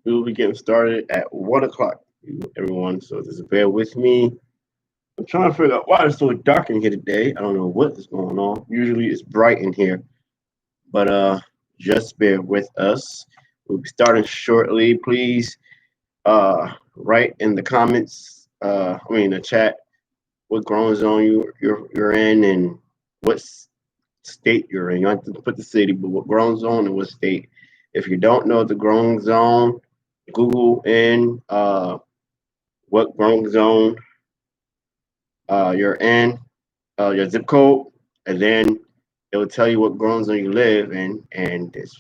We will be getting started at 1 o'clock, everyone. So just bear with me. I'm trying to figure out why it's so dark in here today. I don't know what is going on. Usually it's bright in here, but just bear with us. We'll be starting shortly. Please write in the comments. The chat, what grown zone you're in and what state you're in. You don't have to put the city, but what grown zone and what state. If you don't know the grown zone, Google in what grown zone you're in, your zip code, and then it will tell you what grown zone you live in, and just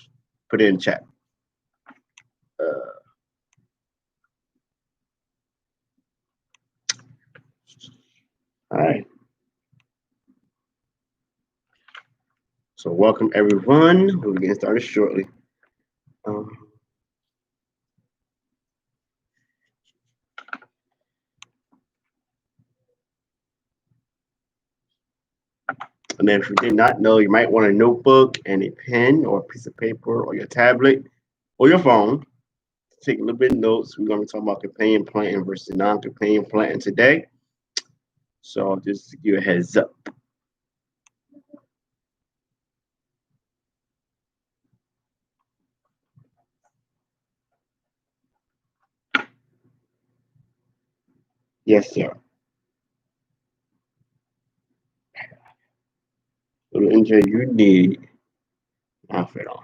put it in chat. Uh, all right. So welcome everyone. We'll be getting started shortly. And then if you did not know, you might want a notebook and a pen or a piece of paper or your tablet or your phone. Take a little bit of notes. We're going to be talking about companion planting versus non-companion planting today. So just to give you a heads up. Yes, sir. So the engine you need outfit on.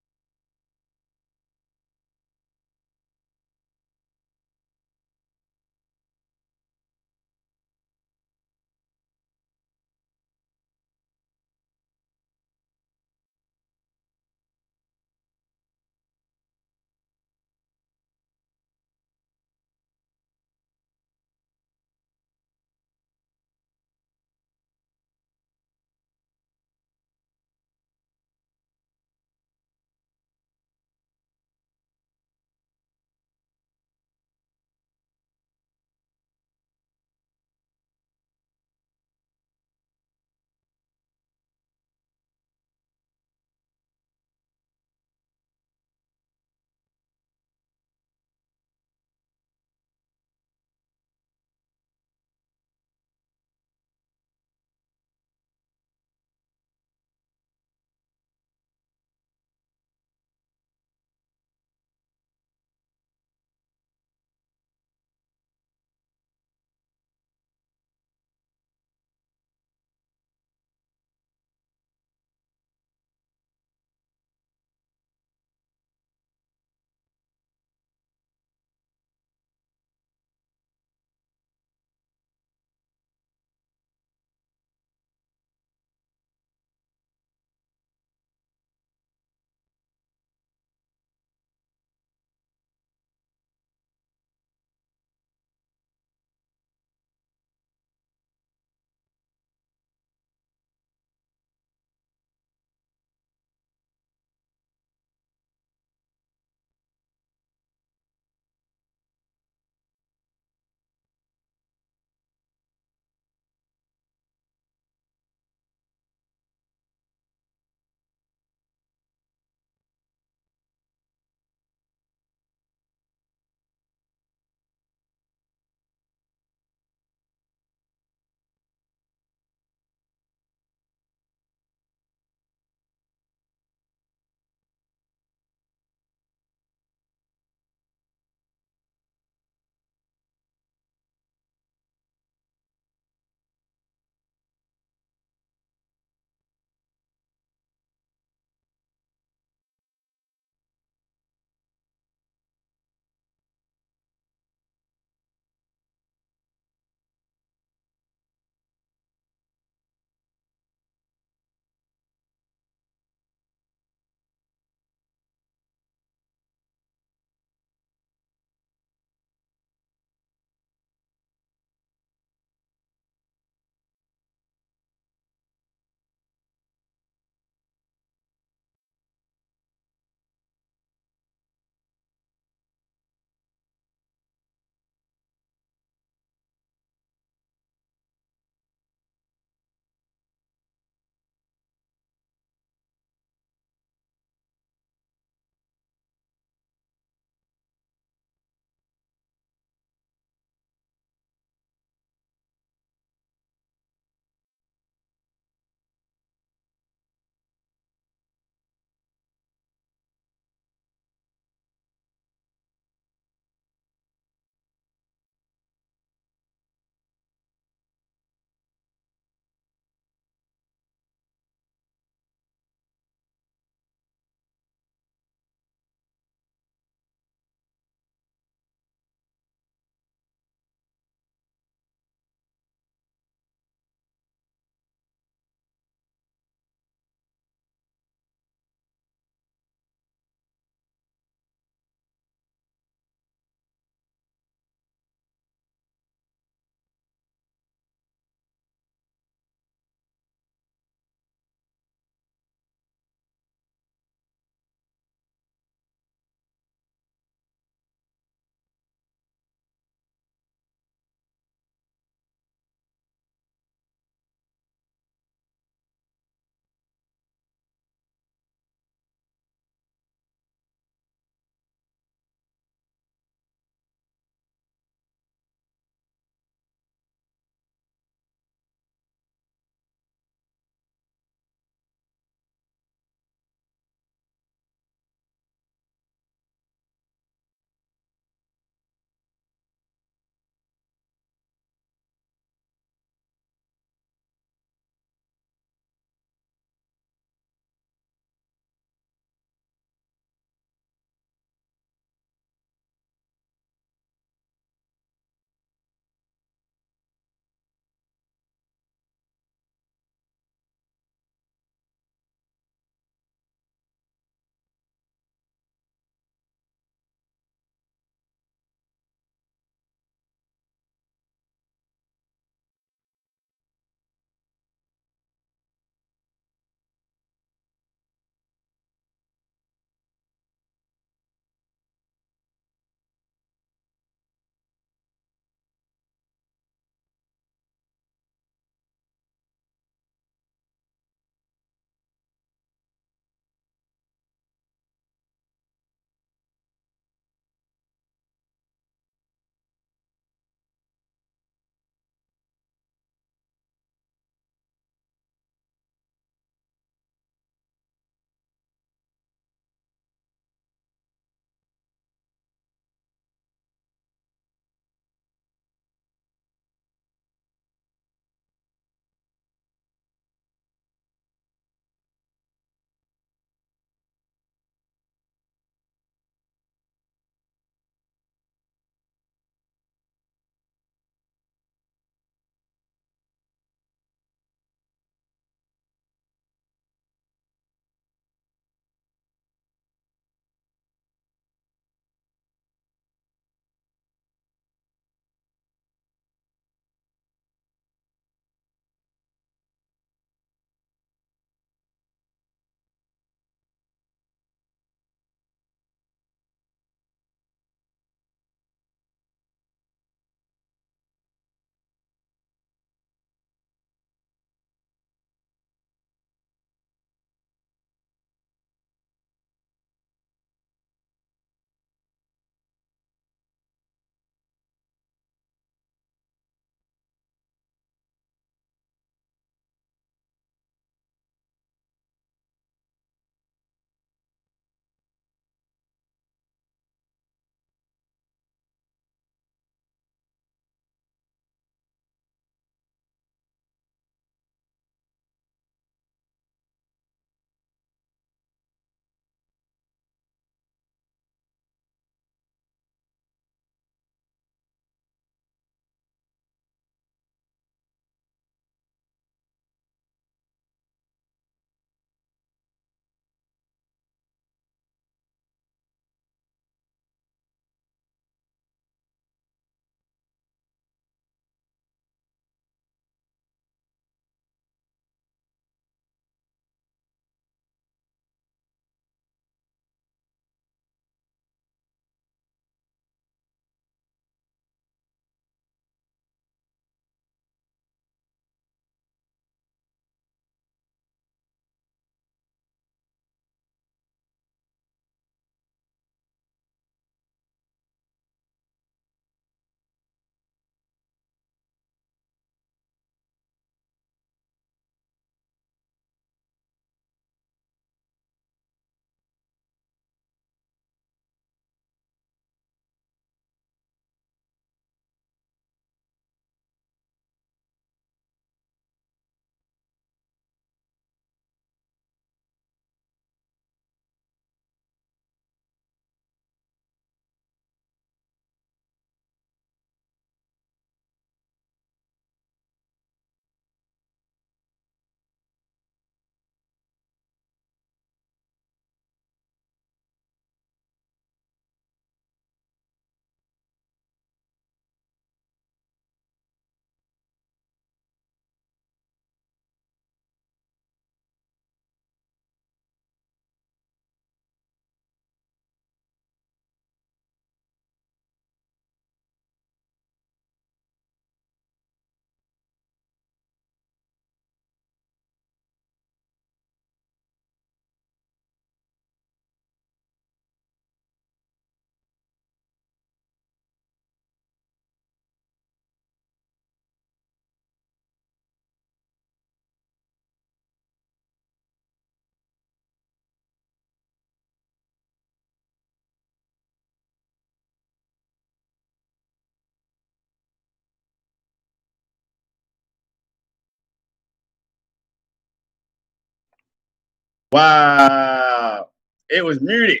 Wow. It was muted.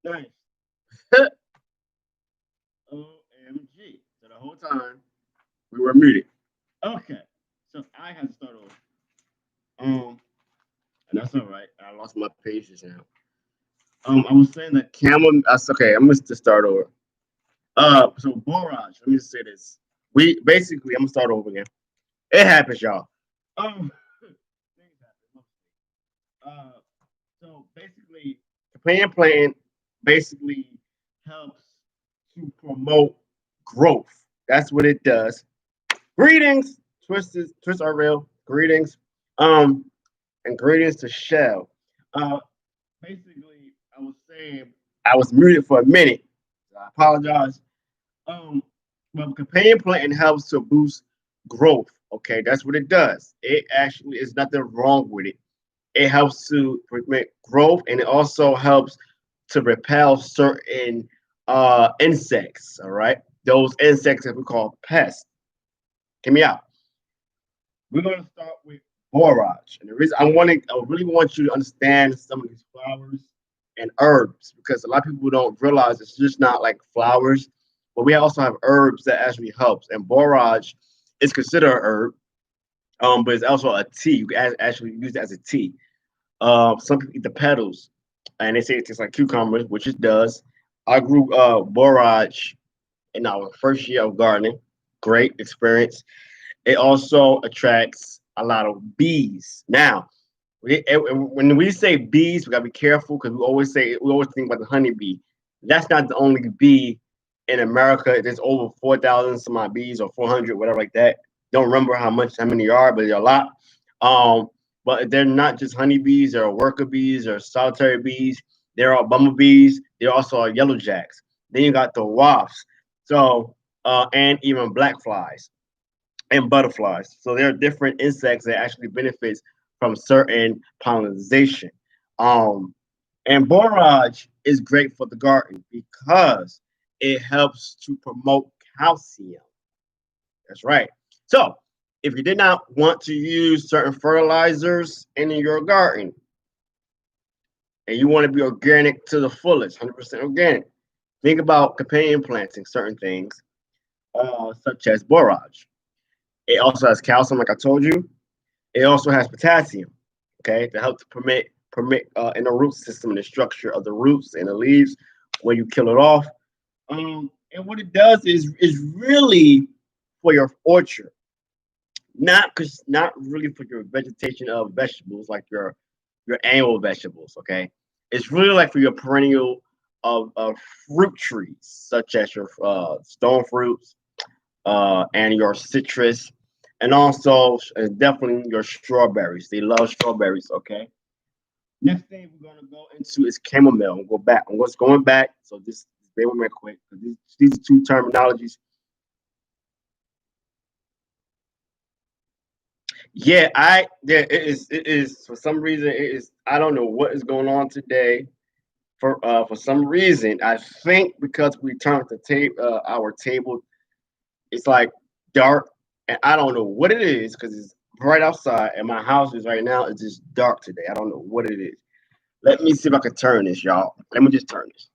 Nice. OMG. So the whole time we were muted. Okay. So I had to start over. And that's all right. I lost my page just now. I was saying that camel. That's okay. I'm gonna start over. So borage. Let me just say this. We basically. I'm gonna start over again. It happens, y'all. Things happen. Uh, so basically, companion planting basically helps to promote growth. That's what it does. Greetings, twist are real. Greetings, um, and greetings to Shell. Uh, basically, I was saying I was muted for a minute. I apologize. Um, but companion planting helps to boost growth. Okay, that's what it does. It actually is nothing wrong with it. It helps to permit growth, and it also helps to repel certain insects. All right, those insects that we call pests. Hear me out. We're gonna start with borage, and the reason I really want you to understand some of these flowers and herbs because a lot of people don't realize it's just not like flowers, but we also have herbs that actually helps. And borage is considered a herb, but it's also a tea. You can actually use it as a tea. Some people eat the petals, and they say it tastes like cucumbers, which it does. I grew borage in our first year of gardening. Great experience. It also attracts a lot of bees. Now, when we say bees, we gotta be careful because we always think about the honeybee. That's not the only bee in America. There's over 4,000 some odd bees or 400, whatever like that. Don't remember how many are, but there are a lot. Um, but they're not just honeybees. There are worker bees. There are solitary bees. There are bumblebees. There also are yellow jacks. Then you got the wasps. So and even black flies and butterflies. So there are different insects that actually benefits from certain pollination. Um, and borage is great for the garden because it helps to promote calcium. That's right. So if you did not want to use certain fertilizers in your garden and you want to be organic to the fullest, 100% organic, think about companion planting certain things, such as borage. It also has calcium, like I told you. It also has potassium, okay, to help to permit in the root system and the structure of the roots and the leaves when you kill it off. And what it does is really for your orchard, not really for your vegetation of vegetables like your annual vegetables. Okay, it's really like for your perennial of fruit trees such as your stone fruits and your citrus, and also definitely your strawberries. They love strawberries. Okay. Next thing we're gonna go into is chamomile. We'll go back. I'm just going back. So this bear with me quick. These are two terminologies. Yeah, it is for some reason it is I don't know what is going on today. For some reason, I think because we turned the our table, it's like dark, and I don't know what it is because it's bright outside, and my house is right now. It's just dark today. I don't know what it is. Let me see if I can turn this, y'all. Let me just turn this.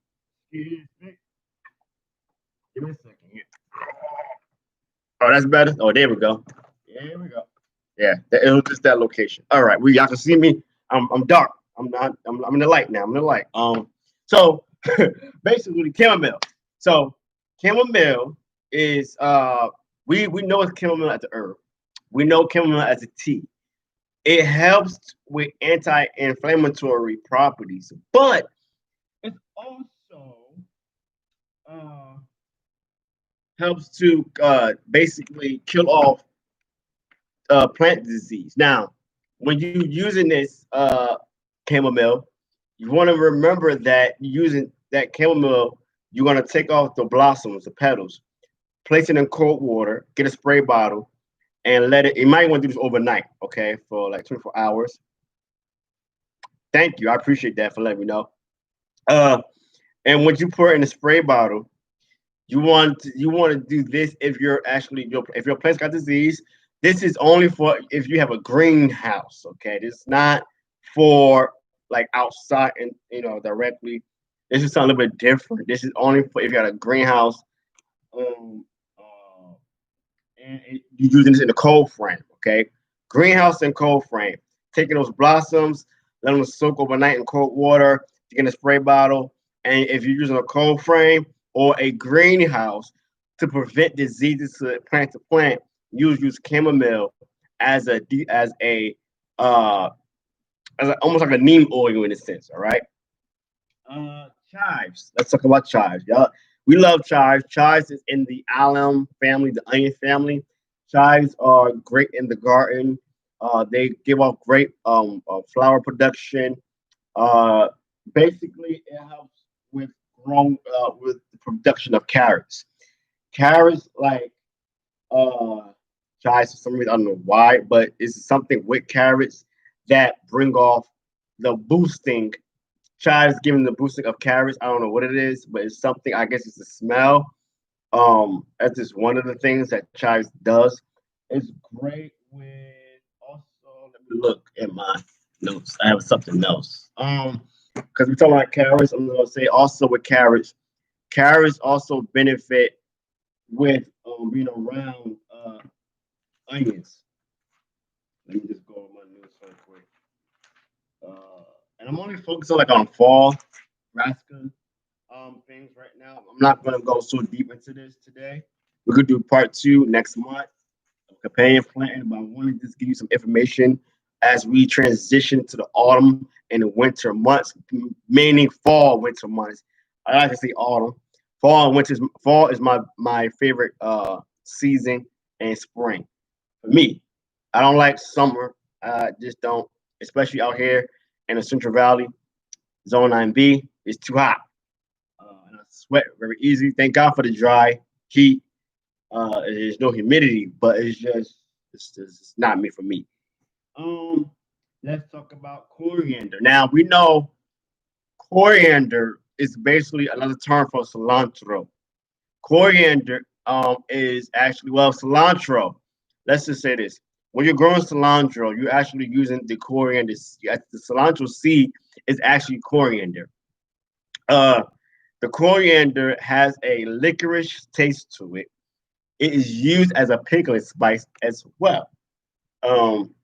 Give me a second here. Oh, that's better. Oh, there we go. There we go. Yeah, it was just that location. All right, y'all can see me. I'm dark. I'm not. I'm in the light now. I'm in the light. So basically chamomile. So chamomile is we know it's chamomile as a herb. We know chamomile as a tea. It helps with anti-inflammatory properties, but it also uh, helps to basically kill off plant disease. Now, when you're using this chamomile, you want to remember that using that chamomile, you're going to take off the blossoms, the petals, place it in cold water, get a spray bottle, and let it. You might want to do this overnight, okay, for like 24 hours. Thank you. I appreciate that for letting me know. Uh, and when you pour it in a spray bottle, you want to do this if you're actually if your plant's got disease. This is only for if you have a greenhouse. Okay, this is not for like outside and directly. This is something a little bit different. This is only for if you got a greenhouse, um, uh, and you're using this in a cold frame. Okay, greenhouse and cold frame. Taking those blossoms, let them soak overnight in cold water. You get a spray bottle, and if you're using a cold frame or a greenhouse to prevent diseases to plant, use chamomile as uh almost like a neem oil in a sense. All right. Chives. Let's talk about chives. Yeah, we love chives. Chives is in the alum family, the onion family. Chives are great in the garden. They give off great flower production. Uh, Basically, it helps with with the production of carrots. Carrots like uh, chives for some reason. I don't know why, but it's something with carrots that bring off the boosting. Chives giving the boosting of carrots. I don't know what it is, but it's something. I guess it's the smell. That's just one of the things that chives does. It's great with also. Let me look at my notes. I have something else. Because we're talking about carrots, I'm gonna say also with carrots. Carrots also benefit with being around onions. Let me just go on my news real quick. And I'm only focused on like on fall brassica things right now. I'm not gonna go so deep into this today. We're gonna do part two next month of companion planting, but I wanted to just give you some information as we transition to the autumn and the winter months, meaning fall winter months. I like to say autumn. Fall is my favorite season, and spring. For me, I don't like summer. I just don't, especially out here in the Central Valley, Zone 9B. It's too hot, and I sweat very easy. Thank God for the dry heat. There's no humidity, but it's not me for me. Um, let's talk about coriander. Now we know coriander is basically another term for cilantro. Coriander is actually cilantro. Let's just say this: when you're growing cilantro, you're actually using the coriander. The cilantro seed is actually coriander. Uh, the coriander has a licorice taste to it. It is used as a pickling spice as well. Um,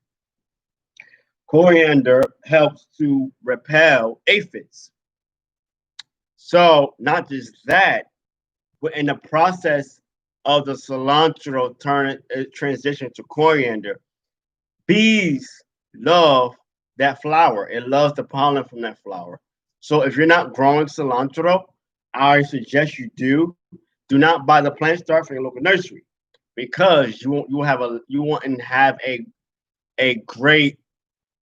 Coriander helps to repel aphids. So not just that, but in the process of the cilantro transition to coriander, bees love that flower. It loves the pollen from that flower. So if you're not growing cilantro, I suggest you do. Do not buy the plant start from your local nursery because you won't have a great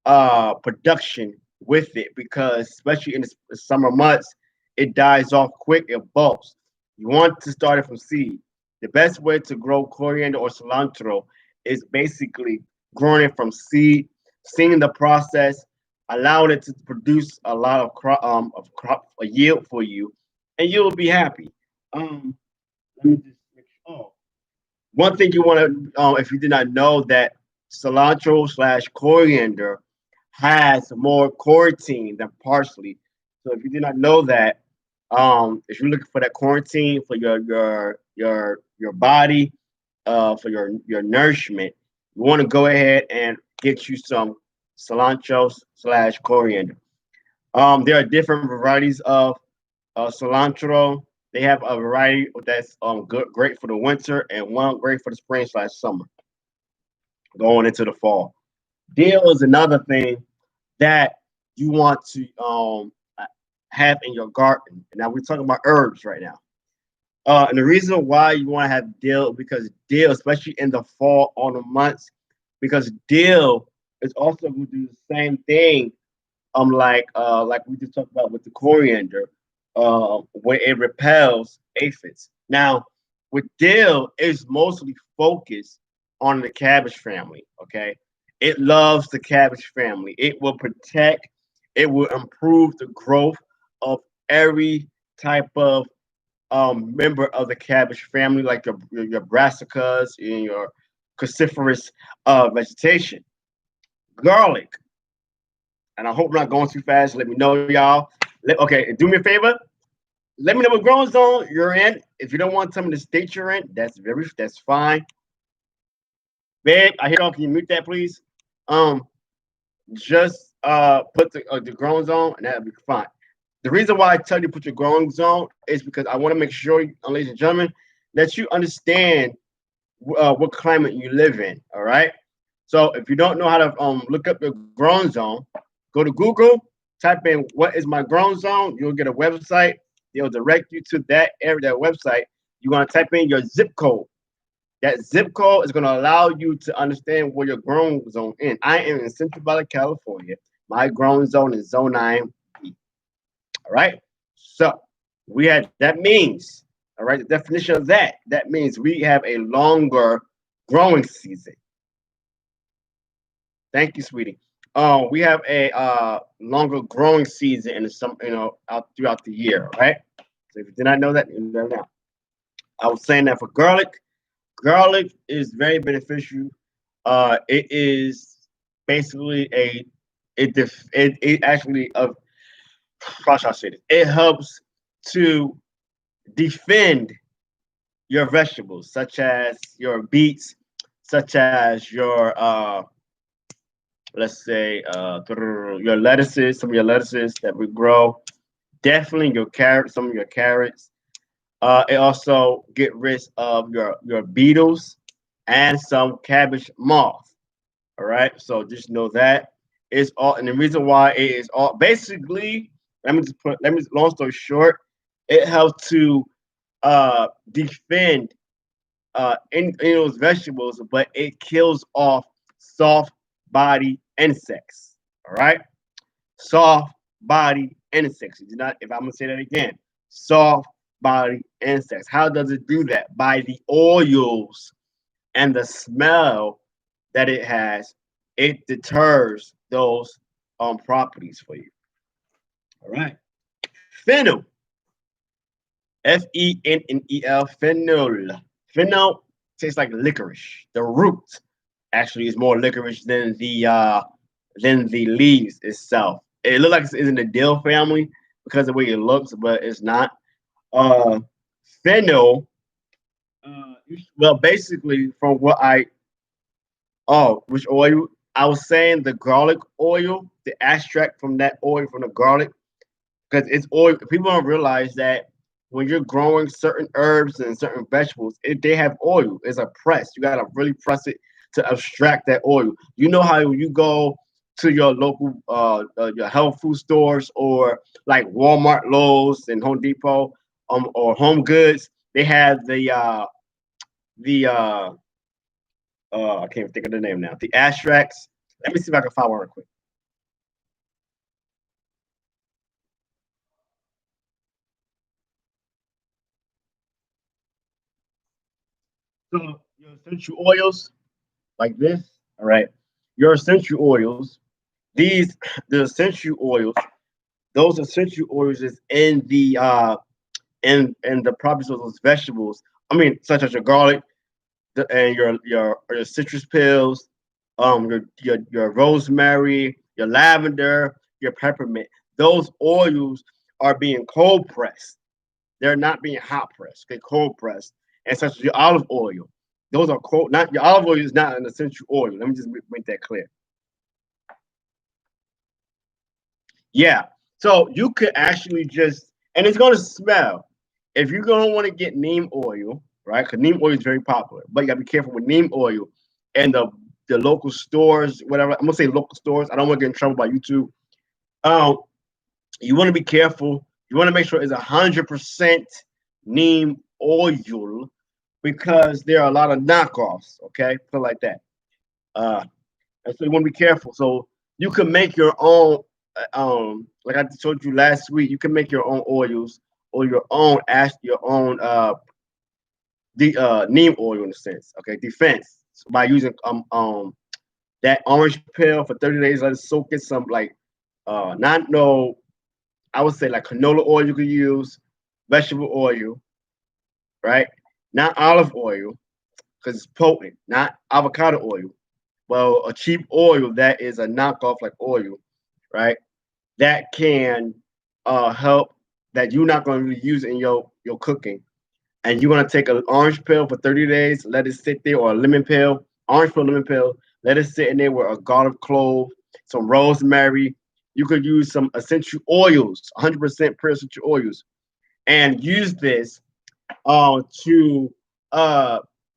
production with it because especially in the summer months, it dies off quick. It bulks. You want to start it from seed. The best way to grow coriander or cilantro is basically growing it from seed, seeing the process, allowing it to produce a lot of crop a yield for you, and you'll be happy. Um, Let me just make sure. Oh, one thing you want to, if you did not know, that cilantro slash coriander has more carotene than parsley. So if you did not know that, if you're looking for that quarantine for your body, for your nourishment, you want to go ahead and get you some cilantro slash coriander. There are different varieties of cilantro. They have a variety that's great for the winter and one great for the spring slash summer, going into the fall. Dill is another thing that you want to have in your garden. Now we're talking about herbs right now. And the reason why you want to have dill because dill, especially in the fall autumn months, because dill is also going to do the same thing. Like we just talked about with the coriander, where it repels aphids. Now with dill, it's mostly focused on the cabbage family. Okay, it loves the cabbage family. It will protect. It will improve the growth of every type of member of the cabbage family, like your brassicas and your cruciferous vegetation. Garlic. and I hope I'm not going too fast. Let me know, y'all. Okay, do me a favor. Let me know what growing zone you're in. If you don't want to tell me the state you're in, that's fine. Babe, I hear y'all. Can you mute that, please? Um, just put the growing zone, and that'll be fine. The reason why I tell you to put your growing zone is because I want to make sure, ladies and gentlemen, that you understand what climate you live in. All right. So if you don't know how to look up your growing zone, go to Google, type in "what is my growing zone." You'll get a website. They'll direct you to that area, that website. You're gonna type in your zip code. That zip code is gonna allow you to understand where your growing zone is. I am in Central Valley, California. My growing zone is Zone 9B. All right. So that means, all right, the definition of that means we have a longer growing season. Thank you, sweetie. We have a longer growing season in some, out throughout the year, right? So if you did not know that, you know now. I was saying that for garlic is very beneficial. It is basically it actually how should I say this? It helps to defend your vegetables, such as your beets, such as your let's say your lettuces, some of your lettuces that we grow, definitely your carrots, some of your carrots. It also get rid of your beetles and some cabbage moth. All right, so just know that it's all, and the reason why it is all basically. Let me long story short, it helps to defend in those vegetables, but it kills off soft body insects. All right, soft body insects. Do not. If I'm gonna say that again, soft body insects. How does it do that? By the oils and the smell that it has, it deters those properties for you. All right, fennel. Fennel. Fennel. Fennel tastes like licorice. The root actually is more licorice than the leaves itself. It looks like it's in the dill family because of the way it looks, but it's not. Uh, Fennel. Well, basically, from what I which oil? I was saying the garlic oil, the extract from that oil from the garlic, because it's oil. People don't realize that when you're growing certain herbs and certain vegetables, they have oil. It's a press. You gotta really press it to extract that oil. You know how you go to your local your health food stores or like Walmart, Lowe's, and Home Depot, or Home Goods. They have the I can't think of the name now. The extracts. Let me see if I can find one real quick. So your essential oils, like this. All right. Your essential oils. The essential oils. Those essential oils is in the the properties of those vegetables. I mean, such as your garlic, and your citrus pills, your rosemary, your lavender, your peppermint. Those oils are being cold pressed. They're not being hot pressed. Okay, cold pressed, and such as your olive oil. Those are cold. Not your olive oil is not an essential oil. Let me just make that clear. Yeah. So you could actually just, and it's gonna smell. If you're gonna want to get neem oil, right? Because neem oil is very popular, but you gotta be careful with neem oil and the local stores, whatever. I'm gonna say local stores. I don't want to get in trouble by YouTube. Um, you want to be careful. You want to make sure it's 100% neem oil because there are a lot of knockoffs. Okay, put it like that. Uh, and so you want to be careful. So you can make your own. Like I told you last week, you can make your own oils or your own the neem oil in a sense. Okay, defense by using that orange peel for 30 days. Let it soak in some like not no, I would say like canola oil you could use, vegetable oil, right? Not olive oil because it's potent. Not avocado oil. Well, a cheap oil that is a knockoff like oil, right? That can help that you're not going to use in your cooking. And you're going to take an orange pill for 30 days, let it sit there, or a lemon pill, orange pill, lemon pill, let it sit in there with a garlic clove, some rosemary. You could use some essential oils, 100% pure essential oils, and use this to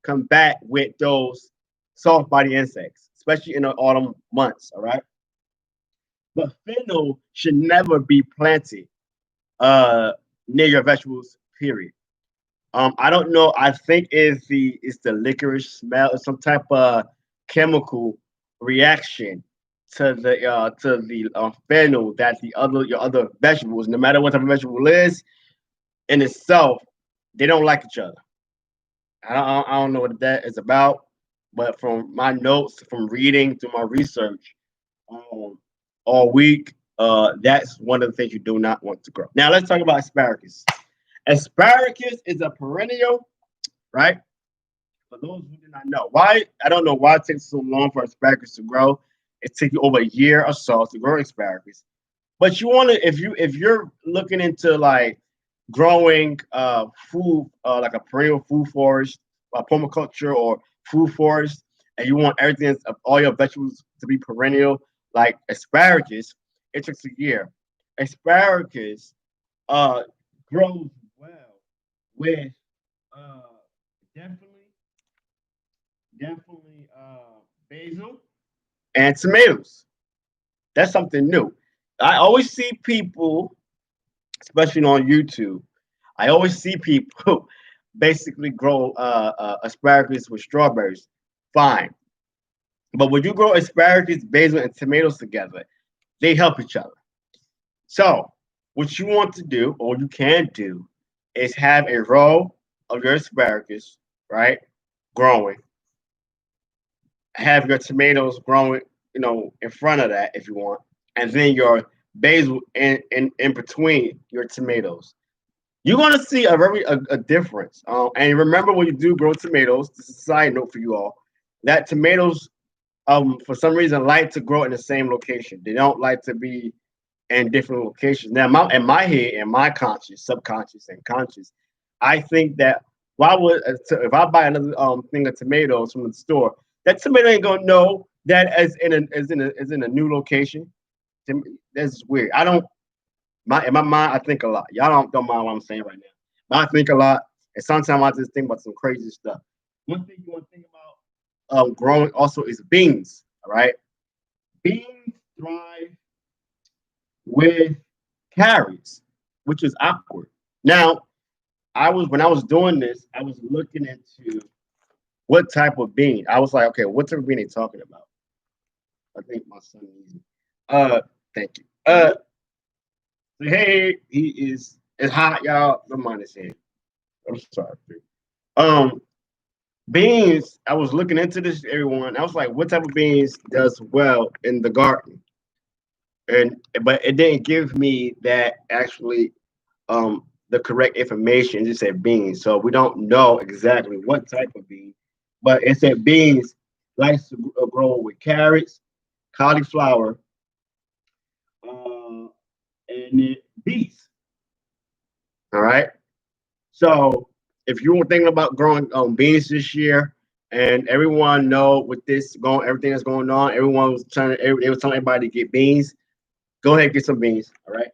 combat with those soft body insects, especially in the autumn months. All right, but fennel should never be planted uh, near your vegetables. Period. I don't know. I think it's the licorice smell, or some type of chemical reaction to the fennel that the other your other vegetables, no matter what type of vegetable it is in itself, they don't like each other. I don't know what that is about, but from my notes, from reading through my research um, all week, that's one of the things you do not want to grow. Now let's talk about asparagus. Asparagus is a perennial, right? For those who do not know, why I don't know why it takes so long for asparagus to grow. It takes you over a year or so to grow asparagus. But you want to, if you're looking into like growing food, like a perennial food forest, permaculture or food forest, and you want everything of all your vegetables to be perennial, like asparagus, it takes a year. Asparagus uh grows well with uh definitely basil and tomatoes. That's something new. I always see people, especially on YouTube, I always see people basically grow asparagus with strawberries. Fine. But when you grow asparagus, basil, and tomatoes together, they help each other. So, what you want to do, or you can do, is have a row of your asparagus, right, growing. Have your tomatoes growing, in front of that if you want, and then your basil in between your tomatoes. You're gonna see a difference. And remember, when you do grow tomatoes, this is a side note for you all, that tomatoes for some reason like to grow in the same location. They don't like to be in different locations. Now, in my head, in my conscious, subconscious, and conscious, I think that why would if I buy another thing of tomatoes from the store, that tomato ain't gonna know that as in a new location. That's weird. I don't in my mind I think a lot. Y'all don't mind what I'm saying right now, but I think a lot, and sometimes I just think about some crazy stuff. One thing you want to think about growing also is beans. All right, beans thrive with carrots, which is awkward. Now, when I was doing this, I was looking into what type of bean. I was like, okay, what type of bean are they talking about? I think my son needs it. Thank you. Hey, he is. It's hot, y'all. Don't mind his hand. I'm sorry. Um, beans. I was looking into this, everyone. I was like, what type of beans does well in the garden? And but it didn't give me that actually the correct information. It just said beans, so we don't know exactly what type of bean. But it said beans likes to grow with carrots, cauliflower, uh, and beets. All right. So if you were thinking about growing beans this year, and everyone know with this going, everything that's going on, everyone was they was telling everybody to get beans. Go ahead and get some beans. All right.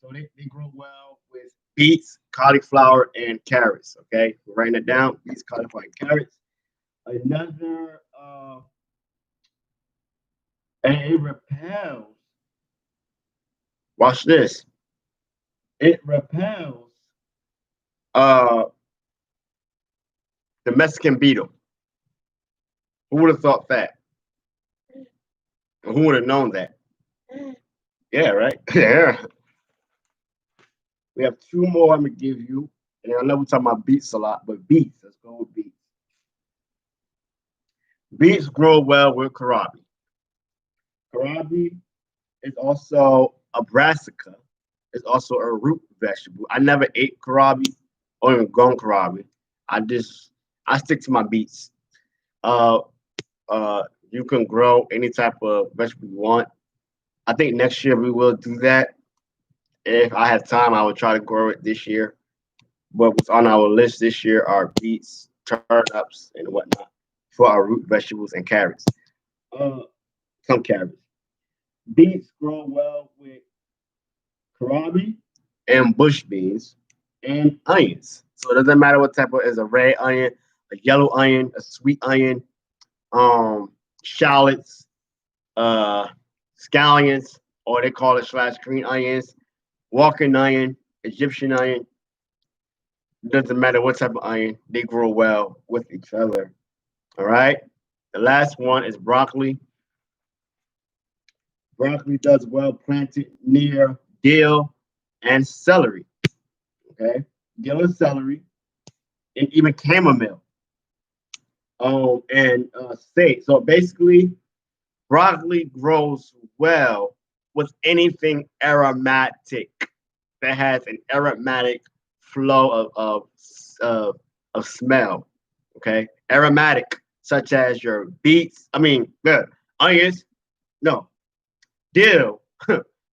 So they grow well with beets, cauliflower, and carrots. Okay, we're writing it down. Beets, cauliflower, and carrots. Another, and it repels. Watch this. It repels uh the Mexican beetle. Who would have thought that? Who would have known that? Yeah, right. Yeah. We have two more I'm gonna give you, and I know we're talking about beets a lot, but beets. Let's go with beets. Beets grow well with kohlrabi. Kohlrabi is also a brassica. It's also a root vegetable. I never ate kohlrabi or even grown kohlrabi. I stick to my beets. Uh, you can grow any type of vegetable you want. I think next year we will do that. If I have time, I will try to grow it this year. But what's on our list this year are beets, turnips, and whatnot for our root vegetables and carrots. Uh, some carrots. Beets grow well with kohlrabi and bush beans and onions. So it doesn't matter what type of is a red onion, a yellow onion, a sweet onion, shallots, uh, scallions, or they call it slash green onions, walking onion, Egyptian onion. Doesn't matter what type of onion, they grow well with each other. All right. The last one is broccoli. Broccoli does well planted near dill and celery. Okay. Dill and celery, and even chamomile. And sage. So basically, broccoli grows well with anything aromatic that has an aromatic flow of smell. Okay, aromatic such as your beets. I mean, the onions. No, dill,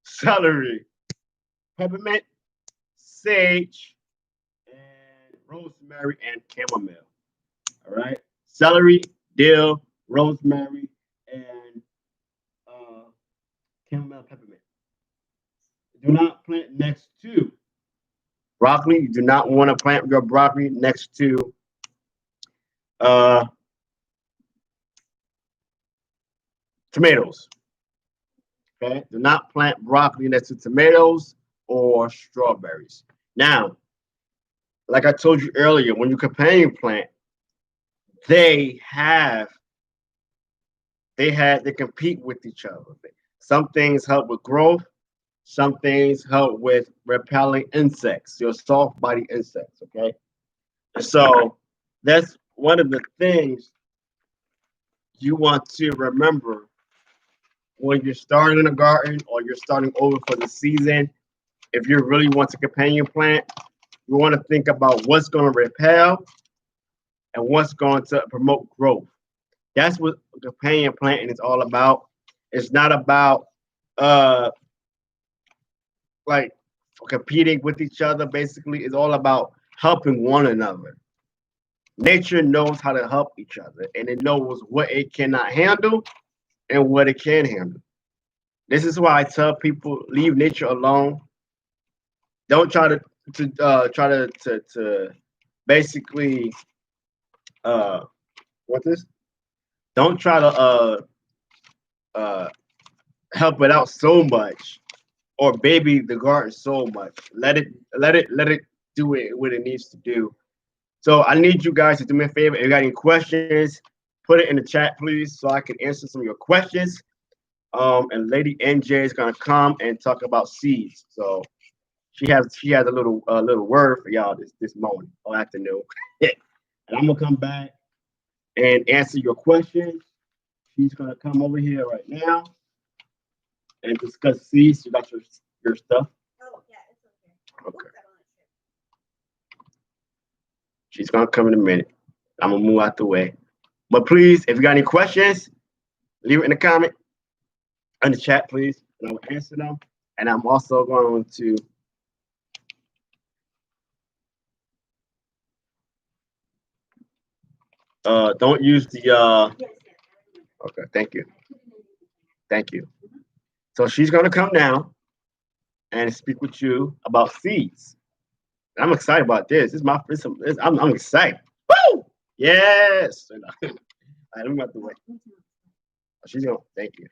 celery, peppermint, sage, and rosemary and chamomile. All right, celery, dill, rosemary, and uh, chamomile peppermint. Do not plant next to broccoli. You do not want to plant your broccoli next to uh, tomatoes. Okay, do not plant broccoli next to tomatoes or strawberries. Now, like I told you earlier, when you companion plant, they have they compete with each other. Some things help with growth. Some things help with repelling insects, your soft body insects. Okay, so that's one of the things you want to remember when you're starting a garden or you're starting over for the season. If you really want to companion plant, you want to think about what's going to repel and what's going to promote growth. That's what companion planting is all about. It's not about uh like competing with each other. Basically, it's all about helping one another. Nature knows how to help each other, and it knows what it cannot handle and what it can handle. This is why I tell people leave nature alone. Don't try to basically what this? Don't try to uh help it out so much or baby the garden so much. Let it do it what it needs to do. So I need you guys to do me a favor. If you got any questions, put it in the chat, please, so I can answer some of your questions. And Lady NJ is gonna come and talk about seeds. So she has a little word for y'all this morning or afternoon. And I'm gonna come back and answer your questions. She's gonna come over here right now and discuss seeds. You got your stuff. Oh, yeah, it's okay. Okay. She's gonna come in a minute. I'm gonna move out the way. But please, if you got any questions, leave it in the comment in the chat, please, and I will answer them. And I'm also going to don't use the Yes, yes. okay, thank you. So she's gonna come down and speak with you about seeds. And I'm excited about this. This is my first. I'm excited. Woo! Yes. And I'm about to wait. She's gonna thank you.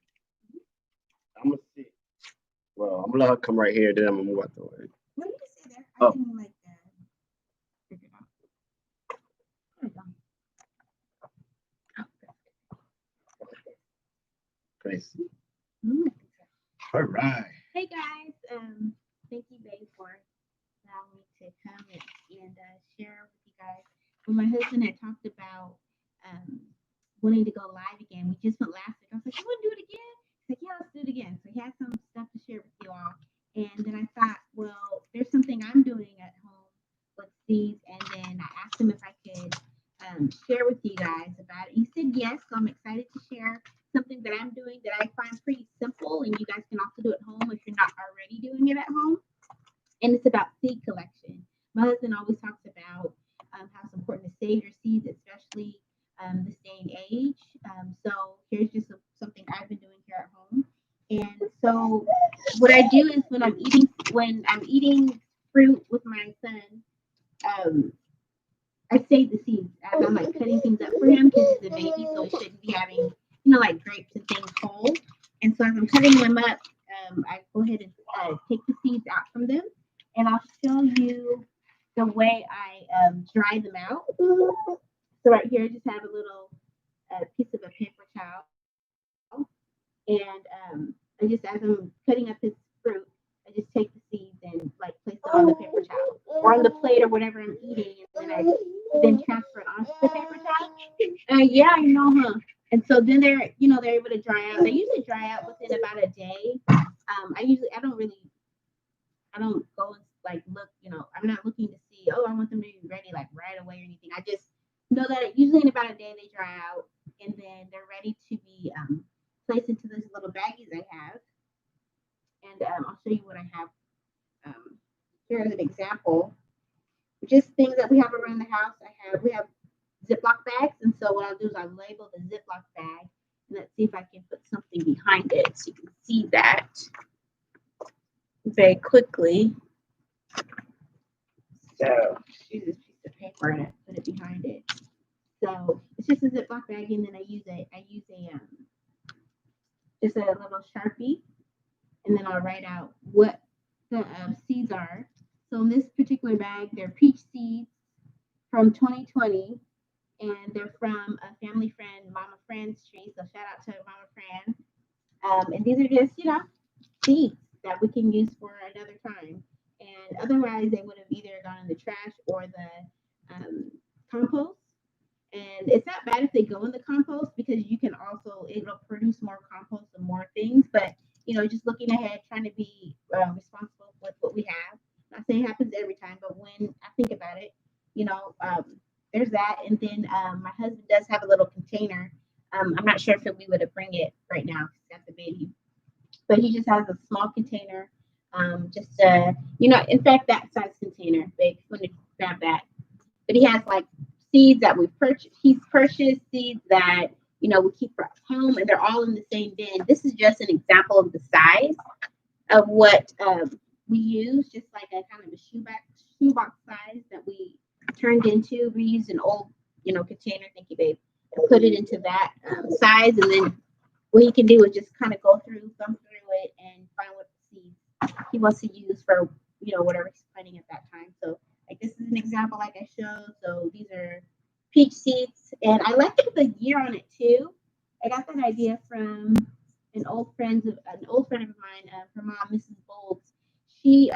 I'm gonna see. Well, I'm gonna let her come right here. Then I'm gonna move out the way. What did you say there? Oh. I didn't like that. Figure it out. There we go. Please. Mm. All right. Hey guys, thank you, Babe, for allowing me to come and share with you guys. When my husband had talked about um, wanting to go live again, we just went last week. I was like, "You want to do it again?" He's like, "Yeah, let's do it again." So he has some stuff to share with you all. And then I thought, well, there's something I'm doing at home with Steve, and then I asked him if I could share with you guys about it. He said yes, so I'm excited to share something that I'm doing that I find pretty simple, and you guys can also do it at home if you're not already doing it at home. And it's about seed collection. My husband always talks about how it's important to save your seeds, especially this day and age. So here's just something I've been doing here at home. And so what I do is when I'm eating fruit with my son, um, I save the seeds as I'm like cutting things up for him because he's a baby, so he shouldn't be having, like grapes and things whole. And so as I'm cutting them up, I go ahead and take the seeds out from them, and I'll show you the way I dry them out. So right here, I just have a little piece of a paper towel, and I just as I'm cutting up his fruit, I just take the seeds and like place it on the paper towel or on the plate or whatever I'm eating, and then I then transfer it onto the paper towel. Yeah, I know, huh? And so then they're able to dry out. They usually dry out within about a day. I don't go and like look, I'm not looking to see, oh, I want them to be ready like right away or anything. I just know that usually in about a day they dry out, and then they're ready to be placed into these little baggies I have. And I'll show you what I have here as an example. Just things that we have around the house. We have Ziploc bags, and so what I'll do is I'll label the Ziploc bag, and let's see if I can put something behind it so you can see that very quickly. So use this piece of paper and I put it behind it. So it's just a Ziploc bag, and then I use a just a little Sharpie, and then I'll write out what the seeds are. So in this particular bag, they're peach seeds from 2020, and they're from a family friend, Mama Fran's tree. So shout out to Mama Fran. And these are just, seeds that we can use for another time. And otherwise, they would have either gone in the trash or the compost. And it's not bad if they go in the compost because it'll produce more compost and more things. But, just looking ahead, trying to be responsible with what we have. Not saying it happens every time, but when I think about it, there's that. And then my husband does have a little container. I'm not sure if we would have bring it right now because that's the baby. But he just has a small container. In fact, that size container, big, when you grab that. But he has like seeds that he's purchased seeds that, we keep for home, and they're all in the same bin. This is just an example of the size of what we use, just like a kind of a shoebox size that we turned into. We used an old, container, thank you, babe, and put it into that size. And then what he can do is just kind of thumb through it and find what seeds he wants to use for, whatever he's planting at that time. So like this is an example like I showed. So these are peach seeds, and I like to put the year on it too. I got that idea from an old friend of mine, her mom, Mrs. Bolts. She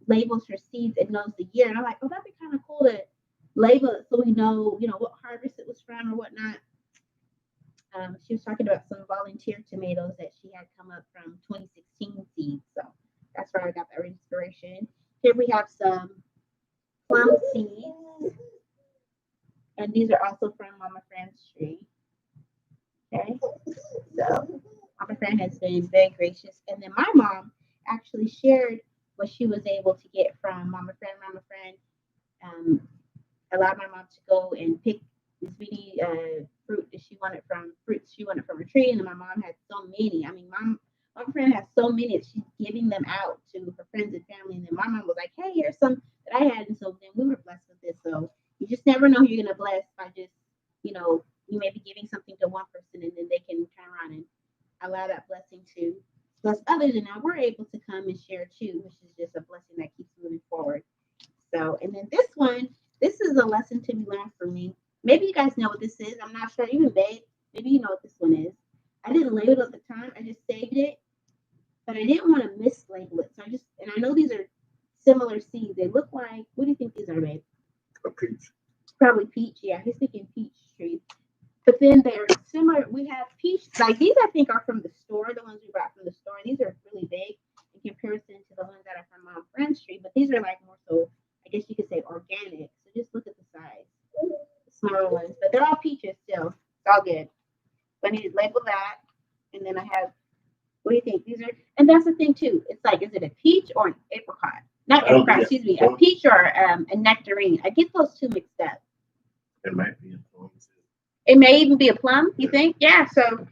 labels her seeds and knows the year, and I'm like, oh, that'd be kind of cool to label it so we know, what harvest it was from or whatnot. She was talking about some volunteer tomatoes that she had come up from 2016 seeds, so that's where I got that inspiration. Here we have some plum seeds, and these are also from Mama Fran's tree. Okay, so Mama Fran has been very gracious, and then my mom actually shared what she was able to get from Mama Fran. Mama Fran allowed my mom to go and pick this many fruits she wanted from a tree, and then my mom had so many. I mean, Mama Fran has so many that she's giving them out to her friends and family. And then my mom was like, "Hey, here's some that I had," and so then we were blessed with this. So you just never know who you're gonna bless by just, you may be giving something to one person, and then they can turn around and allow that blessing to bless others, and now we're able to come and share too, which is just a blessing that keeps moving forward. So, and then this is a lesson to be learned for me. Maybe you guys know what this is. I'm not sure. Even babe, maybe you know what this one is. I didn't label it at the time. I just saved it, but I didn't want to mislabel it. So and I know these are similar seeds. They look like, what do you think these are, babe? A peach. Probably peach. Yeah, he's thinking peach trees. But then they're similar. We have peach, like these I think are from the store, the ones we brought from the store. These are really big in comparison to the ones that are from Mom Friend's tree. But these are like more so, I guess you could say, organic. So just look at the size. The smaller ones. But they're all peaches still. It's all good. So I need to label that. And then I have, what do you think? And that's the thing too. It's like, is it a peach or an apricot? Not apricot, excuse me, a peach or a nectarine. I get those two mixed up. It might be a plum. It may even be a plum, you think? Yeah. So,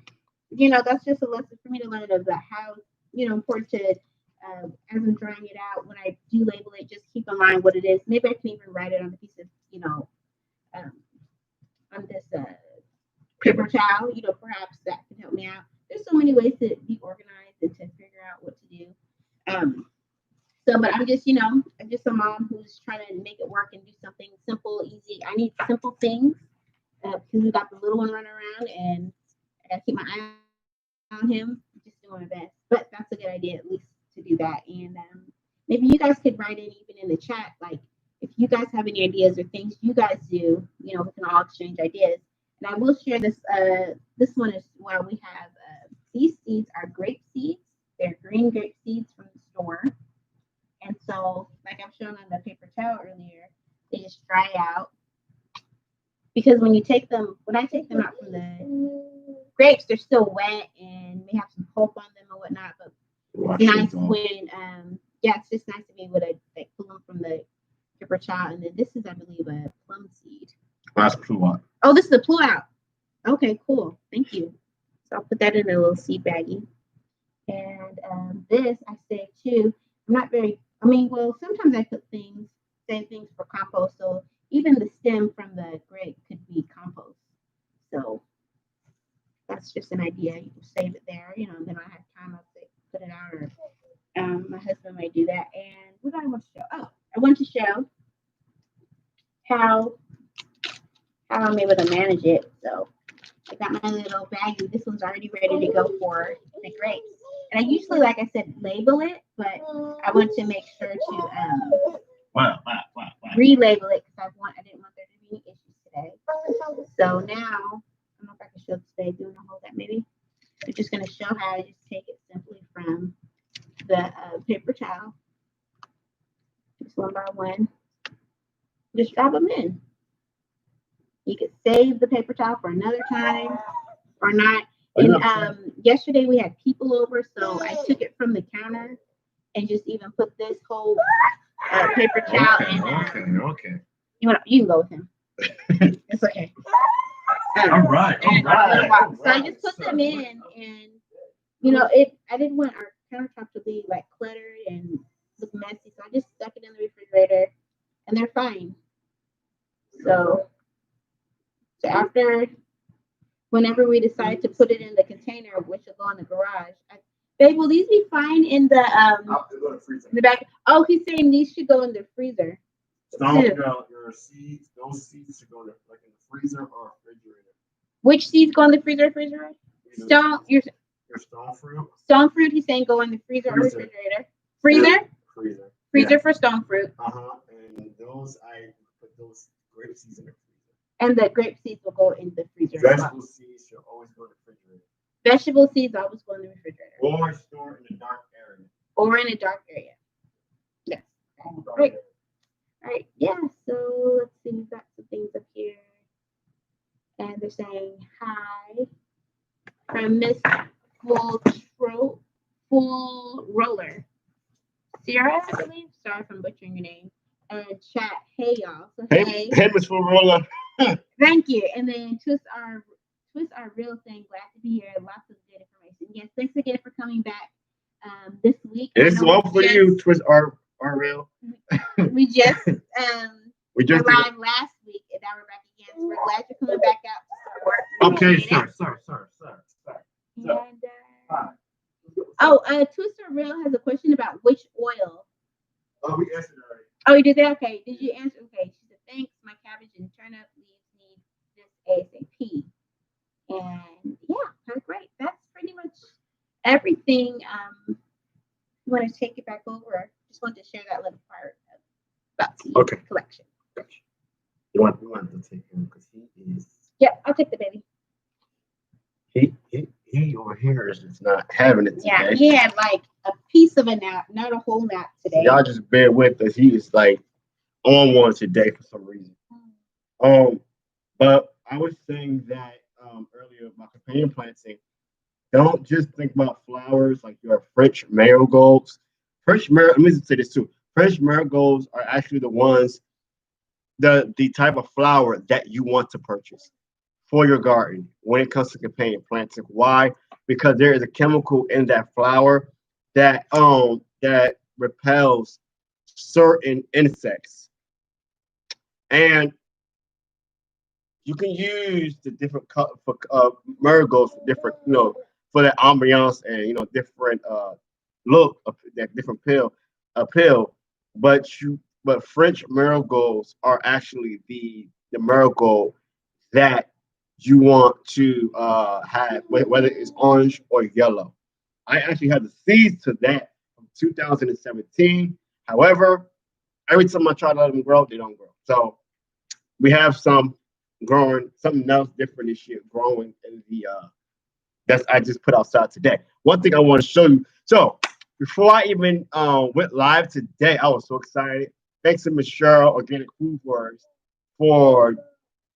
that's just a lesson for me to learn about how, important to, as I'm drawing it out, when I do label it, just keep in mind what it is. Maybe I can even write it on a piece of, on this paper towel, perhaps that can help me out. There's so many ways to be organized and to figure out what to do. But I'm just, I'm just a mom who's trying to make it work and do something simple, easy. I need simple things because we got the little one running around and I gotta keep my eye on him. I'm just doing my best. But that's a good idea, at least, to do that. And maybe you guys could write in even in the chat, like if you guys have any ideas or things you guys do, we can all exchange ideas. And I will share this. This one is where we have these seeds are grape seeds. They're green grape seeds from the store. And so, like I'm showing on the paper towel earlier, they just dry out. Because when I take them out from the grapes, they're still wet and may have some pulp on them and whatnot. But it's nice when, it's just nice to be able to like pull them from the paper towel. And then this is, I believe, a plum seed. That's pluout. Oh, this is a pluout. Okay, cool. Thank you. So I'll put that in a little seed baggie. And this I say too. I'm not very. Sometimes I put same things for compost. So even the stem from the grape could be compost. So that's just an idea. You can save it there, and then I have time I'll say put it out, or my husband might do that. And what do I want to show? Oh, I want to show how I'm able to manage it. So I got my little baggie. This one's already ready to go for the grapes. And I usually, like I said, label it, but I want to make sure to relabel it because I didn't want there to be any issues today. So now, I don't know if I can show this today, doing a whole that maybe. I'm just going to show how I just take it simply from the paper towel, just one by one. Just drop them in. You could save the paper towel for another time or not. And yesterday we had people over, so I took it from the counter and just even put this whole paper towel in. Okay. You can go with him. It's okay. All right. So I just put them in, and I didn't want our countertop to be like cluttered and look messy, so I just stuck it in the refrigerator, and they're fine. So after. Whenever we decide to put it in the container, which will go in the garage, babe, will these be fine in the in the back? Oh, he's saying these should go in the freezer. Your seeds, those seeds should go in the freezer or refrigerator. Which seeds go in the freezer? Your stone fruit. Stone fruit. He's saying go in the freezer or refrigerator. Freezer for stone fruit. And I put those grape seeds in the freezer. And the grape seeds will go in the freezer. Vegetable seeds should always go in the refrigerator. Vegetable seeds always go in the refrigerator. Or store in a dark area. Yes. Great. All right. Yeah. So let's see. We've got some things up here. And they're saying hi from Miss Full Roller. Sierra, I believe. Sorry if I'm butchering your name. And chat, hey y'all. So hey Miss Full Roller. Thank you. And then Twist our real thing. Glad to be here. Lots of good information. Yes, thanks again for coming back this week. It's all for you, Twist our real. We just arrived last week, and now we're back again. So we're glad you're coming back out to support. Okay, sir. And Twister Real has a question about which oil. Oh, we answered already. Oh, you did that? Okay. Did you answer? Okay. She said, thanks. My cabbage and turnip leaves need this ASAP. And yeah, great. That's pretty much everything. You want to take it back over? Just wanted to share that little part about the collection. Gotcha. You want to take him because he is. Yeah, I'll take the baby. He over here is just not having it today. Yeah, he had like a piece of a nap, not a whole nap today. Y'all just bear with us. He is like on one today for some reason. But I was saying that earlier about companion planting. Don't just think about flowers like your French marigolds. Let me say this too. French marigolds are actually the ones, the type of flower that you want to purchase for your garden when it comes to companion planting. Why? Because there is a chemical in that flower that repels certain insects, and you can use the different for marigolds for different, for that ambiance and different look of that different pill. But French marigolds are actually the marigold that you want to have, whether it's orange or yellow. I actually had the seeds to that from 2017. However, every time I try to let them grow, they don't grow. So we have some growing, something else different this year growing in the that's I just put outside today. One thing I want to show you. So before I even went live today, I was so excited. Thanks to Miss Cheryl Organic Food Wars for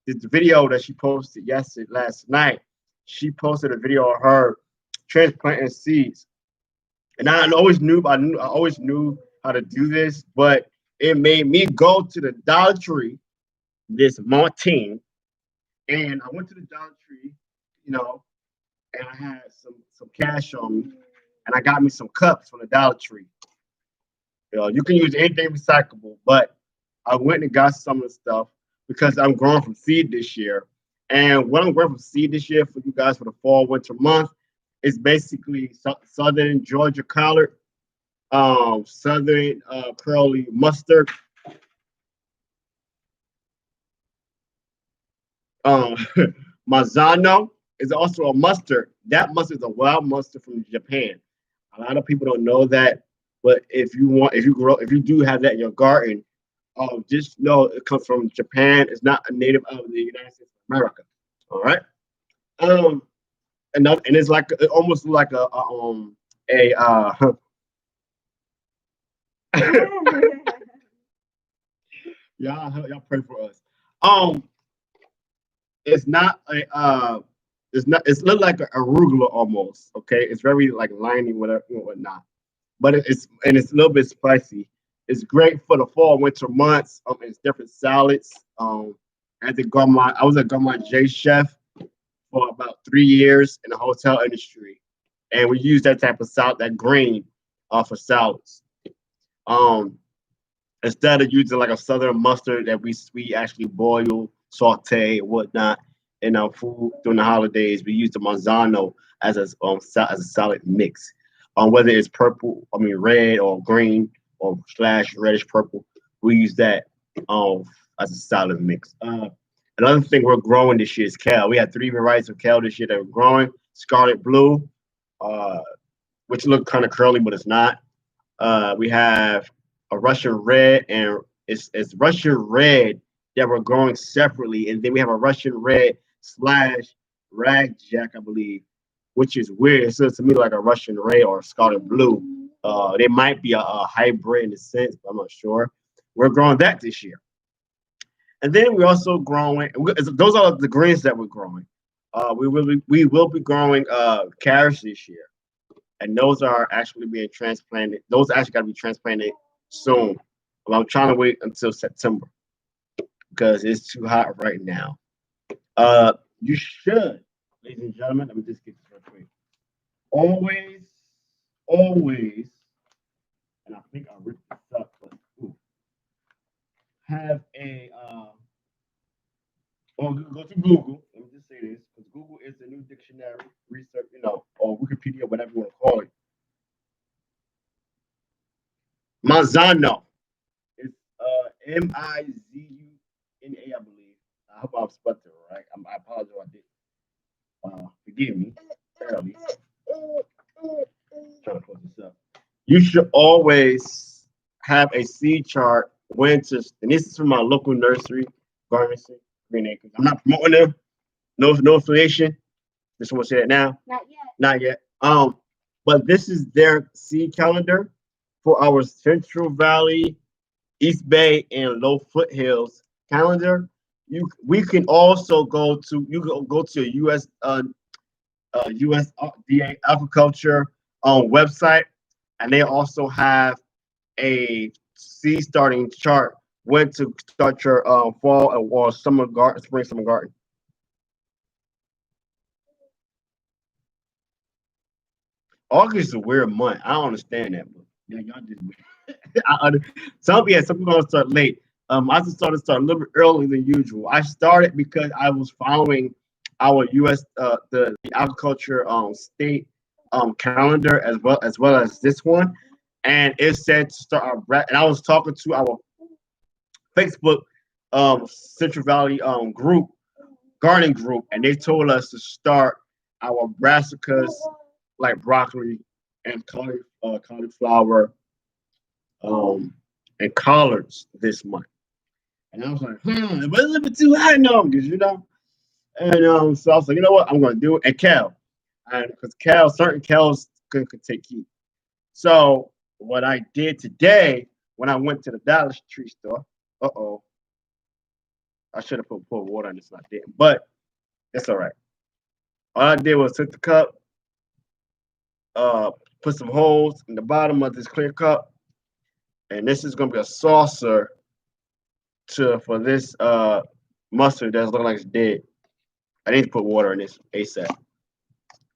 the video that she posted last night. She posted a video of her transplanting seeds, and I always knew how to do this, but it made me go to the Dollar Tree this morning, and I went to the Dollar Tree, you know, and I had some cash on me, and I got me some cups from the Dollar Tree. You can use anything recyclable, but I went and got some of the stuff because I'm growing from seed this year. And what I'm growing from seed this year for you guys for the fall winter month is basically southern Georgia collard, southern curly mustard, um, Mazzano is also a mustard. That mustard is a wild mustard from Japan. A lot of people don't know that, but if you do have that in your garden, just know it comes from Japan. It's not a native of the United States of America. All right. Um, and it's like it almost like a y'all pray for us. Um, it's not a it's look like an arugula almost. Okay, it's very like liney, whatever, whatnot. But it's a little bit spicy. It's great for the fall winter months. It's different salads. At the Gourmand, I was a Gourmand J chef for about 3 years in the hotel industry, and we use that type of salad, that green, for salads. Um, Instead of using like a southern mustard that we actually boil, saute, and whatnot in our food during the holidays, we use the Manzano as a salad mix. Whether it's purple, I mean red or green or slash reddish purple, we use that um as a salad mix. Another thing we're growing this year is kale. We had three varieties of kale this year that we're growing: scarlet blue, uh, which look kind of curly, but it's not. We have a Russian red, and it's Russian red that we're growing separately, and then we have a Russian red slash ragjack, I believe, which is weird. It looks to me like a Russian red or a scarlet blue. They might be a hybrid in a sense, but I'm not sure. We're growing that this year, and then we're also growing. Those are the greens that we're growing. We will be growing carrots this year, and those are actually being transplanted. Those actually got to be transplanted soon. Well, I'm trying to wait until September because it's too hot right now. You should, ladies and gentlemen, let me just get this real quick. Always, always, and I think I ripped this up, but have a or go to Google. Let me just say this because Google is the new dictionary research, or Wikipedia, whatever you want to call it. Manzano. It's Mizuna, I believe. I hope I'm spelled it right. I apologize if I did. Forgive me. Early. Trying to put this up. You should always have a seed chart when to, and this is from my local nursery, Garden Green Acres. I'm not promoting them. No affiliation. Just want to say that now. Not yet. Not yet. But this is their seed calendar for our Central Valley, East Bay, and Low Foothills calendar. We can also go to a US USDA Agriculture website, and they also have a seed starting chart when to start your fall or summer garden, spring summer garden. August is a weird month. I don't understand that, but yeah, y'all just some people gonna start late. I just started start a little bit earlier than usual. I started because I was following our U.S. The agriculture state calendar as well as this one, and it said to start and I was talking to our Facebook Central Valley group gardening group, and they told us to start our brassicas like broccoli and cauliflower um, and collards this month. And I was like, but it's a little bit too high now, because And so I was like, you know what, I'm gonna do it. And kale, and because certain kales could take heat. So what I did today when I went to the Dollar Tree store, I should have put water in this, I didn't, but it's all right. All I did was took the cup, uh, put some holes in the bottom of this clear cup, and this is gonna be a saucer for this mustard that's looking like it's dead. I need to put water in this ASAP.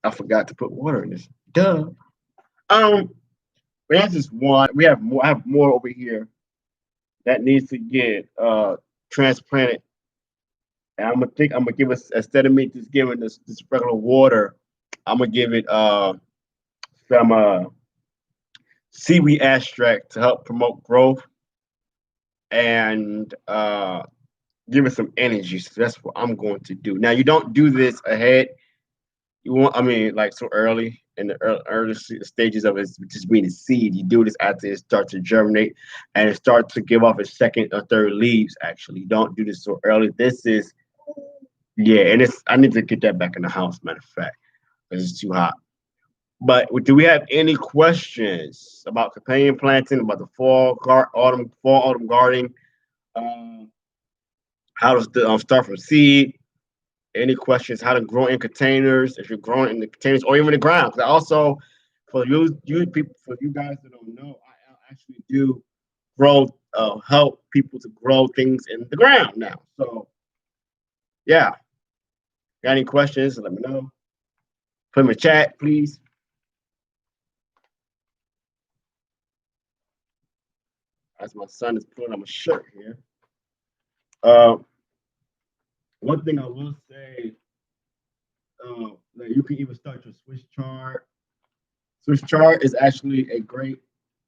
I forgot to put water in this. Duh. We have just one. We have more. I have more over here that needs to get transplanted. And I'm gonna give us, instead of me just giving this regular water, I'm gonna give it some seaweed extract to help promote growth and give it some energy. So that's what I'm going to do. Now you don't do this ahead. Like so early in the early stages of it, just being a seed. You do this after it starts to germinate and it starts to give off its second or third leaves. Actually, you don't do this so early. This is and I need to get that back in the house. Matter of fact, because it's too hot. But do we have any questions about companion planting, about the autumn gardening? Um, how to start from seed? Any questions? How to grow in containers? If you're growing in the containers or even the ground? Because also, for you people, for you guys that don't know, I actually do help people to grow things in the ground now. So, yeah. Got any questions? Let me know. Put them in the chat, please. As my son is putting on my shirt here. One thing I will say, that you can even start your Swiss chard. Swiss chard is actually a great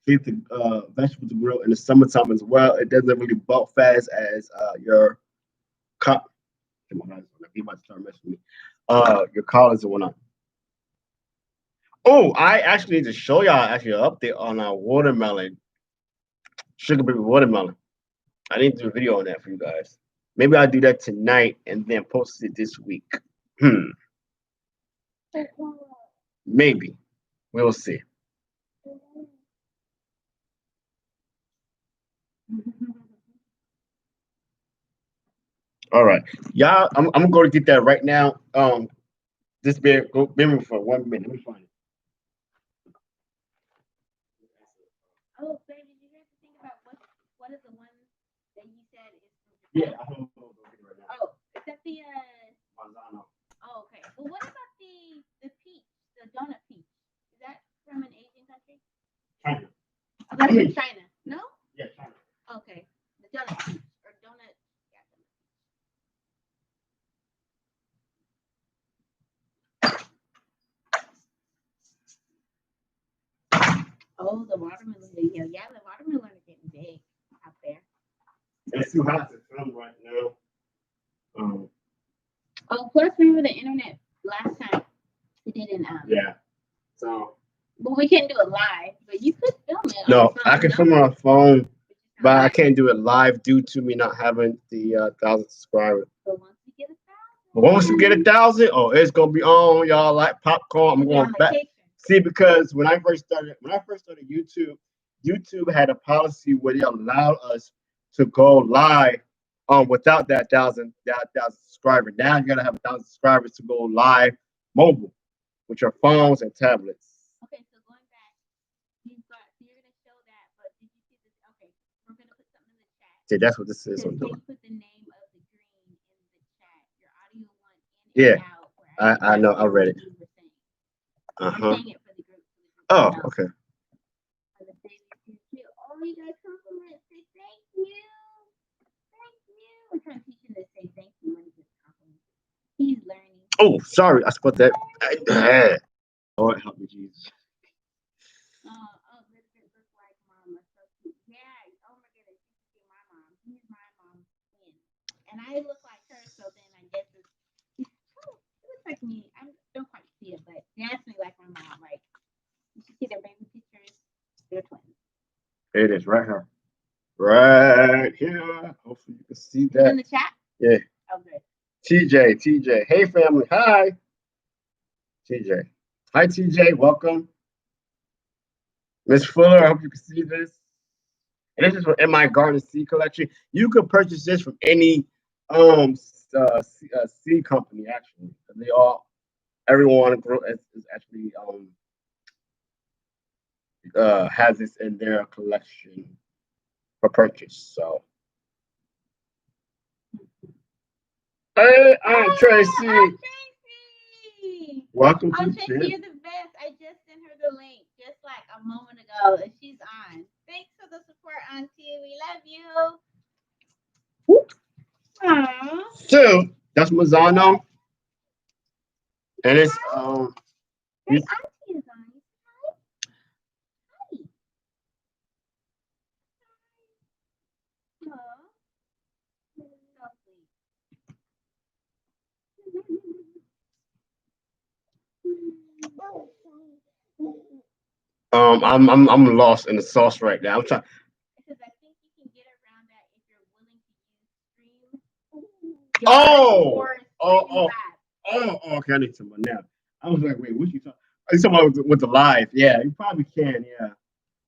vegetable to grow in the summertime as well. It doesn't really bulk fast as your cup. He might start messing with me. Your collards and whatnot. Oh, I actually need to show y'all actually an update on our watermelon, sugar baby watermelon. I need to do a video on that for you guys. Maybe I'll do that tonight and then post it this week. Maybe. We'll see. All right. Y'all, I'm going to get that right now. Just bear with me for 1 minute. Let me find it. Oh, baby, did you have to think about what is the one that you said is? Yeah, Oh, is that the Manzano. Oh, okay. Well, what about the peach, the donut peach? Is that from an Asian country? China. Oh, that's from China. No? Yeah, China. Okay. The donut peach or donut. Oh, the watermelon. Yeah, the watermelon is getting big out there. It's too hot to film right now. Oh, plus remember the internet last time we didn't. Yeah. So. But we couldn't do it live. But you could film it. No, I can film it on my phone, but I can't do it live due to me not having the 1,000 subscribers. But once we get 1,000. But once we get 1,000, it's gonna be on, y'all, like popcorn. I'm going back. See, because when I first started YouTube had a policy where they allowed us to go live without that 1,000 subscribers. Now you gotta have 1,000 subscribers to go live mobile. with your phones and tablets. Okay, so going back, so you're gonna show that, but did you see this? Okay, we're gonna put something in the chat. See, that's what this is. So I'm say doing. you put the name of the green in the chat. Your audio went in Yeah, and out. Where I know. I read it. you were saying. Uh I'm huh. saying it for the group. Oh, okay. For the baby too cute. Oh, you guys compliments. Say thank you. Thank you. I'm trying to teach him to say thank you when he gets compliments. He's learning. Oh, sorry, I spelled that. Lord help me, Jesus. This looks like mama. So cute. Yeah. Oh my goodness. You should see my mom. He's my mom's twin. And I look like her, so then I guess he looks like me. I don't quite see it, but definitely like my mom. Like you should see their baby pictures. They're twins. It is right here. Right here. Hopefully you can see Is it in that. the chat? Yeah. Oh, good. TJ. Hey, family. Hi. TJ. Hi, TJ. Welcome. Miss Fuller, I hope you can see this. And this is from MI Garden Seed Collection. You can purchase this from any seed company, actually. They all, everyone is actually has this in their collection for purchase. So, hey, Aunt Tracy. Aunt Tracy. Welcome to Aunt the Tracy, channel. you're the best. I just sent her the link just like a moment ago, and she's on. Thanks for the support, Auntie. We love you. Aww. So that's Mazzano. And it's Great Auntie is on. Hi. Aw. So sweet. I'm lost in the sauce right now. I'm trying. Because I think you can get around that if you're willing to use Stream. Okay, I need some more now. I was like, wait, what you talking? Are you talking about with the live? Yeah, you probably can. Yeah.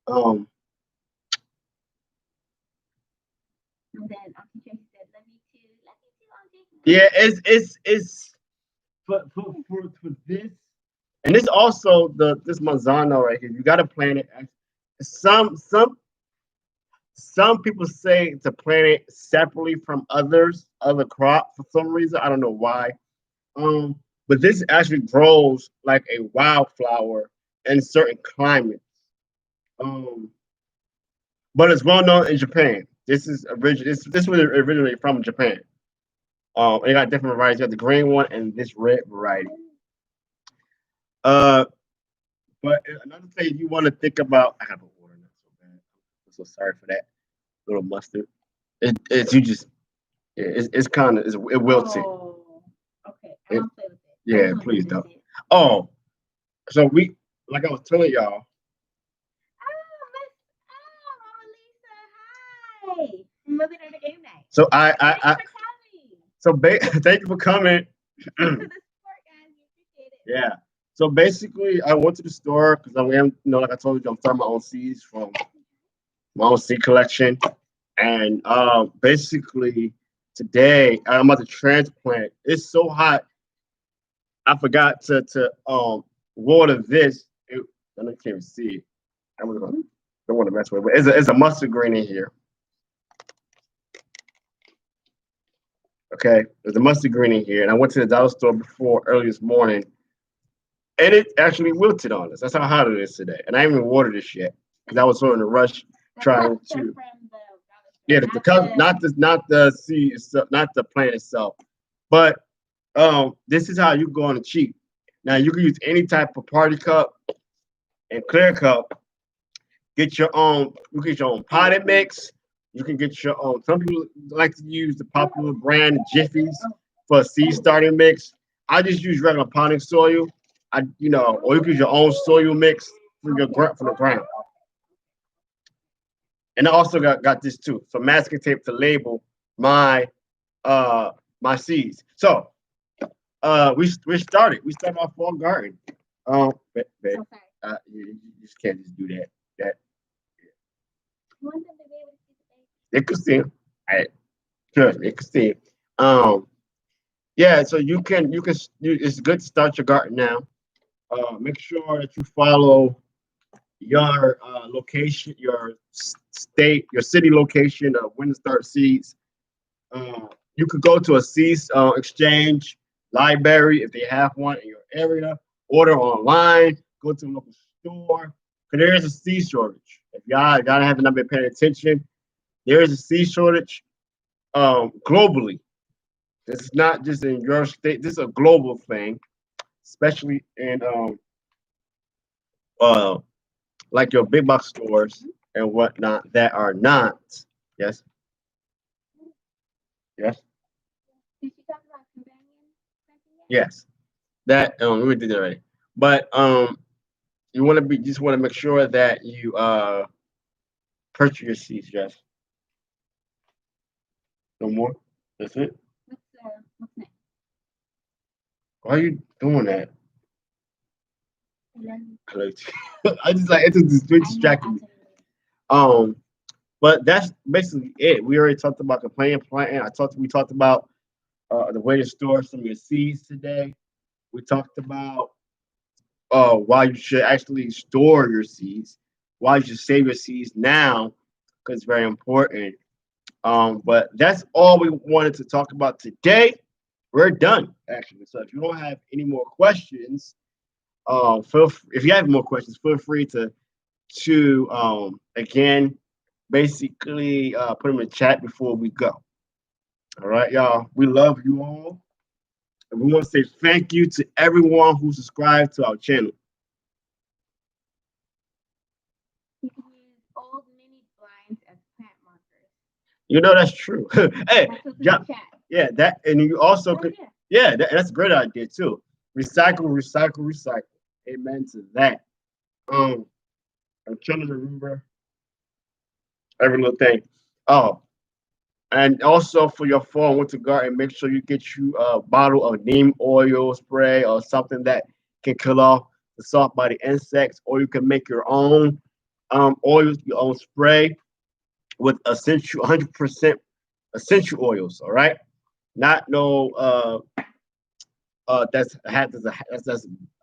And then Auntie Tracy said, "Love you too, Auntie." Yeah, it's for this, and this also this Manzano right here. You got to plant it. Some people say to plant it separately from other crop for some reason. I don't know why. But this actually grows like a wildflower in certain climates. But it's well known in Japan. This was originally from Japan. And you got different varieties. You got the green one and this red variety. But another thing you want to think about, I have a water not so bad. I'm so sorry for that little mustard. It's you just it's kind of it wilted. Oh, okay. I don't play with it. Yeah, please don't. Oh, so we like I was telling y'all. Mama Lisa, hi. Mother to the game night. So thank you for coming. Thanks for the support, guys. We appreciate it. Yeah. So basically, I went to the store because like I told you, I'm starting my own seeds from my own seed collection, and basically today I'm about to transplant. It's so hot, I forgot to water this. I can't even see it. I don't want to mess with it, but it's a mustard green in here. Okay, there's a mustard green in here, and I went to the dollar store early this morning. And it actually wilted on us. That's how hot it is today. And I haven't even watered this yet because I was so in a rush trying to. Yeah, not the seed itself, not the plant itself, but this is how you go on a cheap. Now you can use any type of party cup and clear cup. Get your own. You get your own potted mix. You can get your own. Some people like to use the popular brand Jiffy's for a seed starting mix. I just use regular potting soil. Or you can use your own soil mix from the ground. And I also got this too, so masking tape to label my my seeds. So we started. We started our fall garden. You just can't just do that. They could see. Trust me, they could see. Yeah. So it's good to start your garden now. Make sure that you follow your location, your state, your city location of when to start seeds. You could go to a seeds exchange library if they have one in your area. Order online. Go to a local store. Because there is a seed shortage. If y'all haven't been paying attention, there is a seed shortage globally. This is not just in your state. This is a global thing, especially in uh, like your big box stores and whatnot that are not. Yes, yes, Did you talk about companion planting yet? yes. That we did that already. But you want to be just want to make sure that you purchase your seeds. Yes. No more. That's it. What's next? Why are you doing that? I love you. I like- I just like it's just I know. distracting I'll me. tell you later. Um, but that's basically it. We already talked about companion planting. We talked about the way to store some of your seeds today. We talked about why you should actually store your seeds, why you should save your seeds now, because it's very important. But that's all we wanted to talk about today. We're done, actually. So if you don't have any more questions, if you have more questions, feel free to again basically put them in the chat before we go. All right, y'all. We love you all. And we want to say thank you to everyone who subscribed to our channel. You can use old mini blinds as plant markers. You know that's true. Hey, That's what's in yeah, the chat. yeah, that, and you also Oh could, yeah. yeah, that's a great idea too. Recycle, recycle, recycle. Amen to that. Um, I'm trying to remember every little thing. Oh, and also for your fall winter garden, make sure you get you a bottle of neem oil spray or something that can kill off the soft body insects, or you can make your own oil, your own spray with essential 100% essential oils. All right, not no that's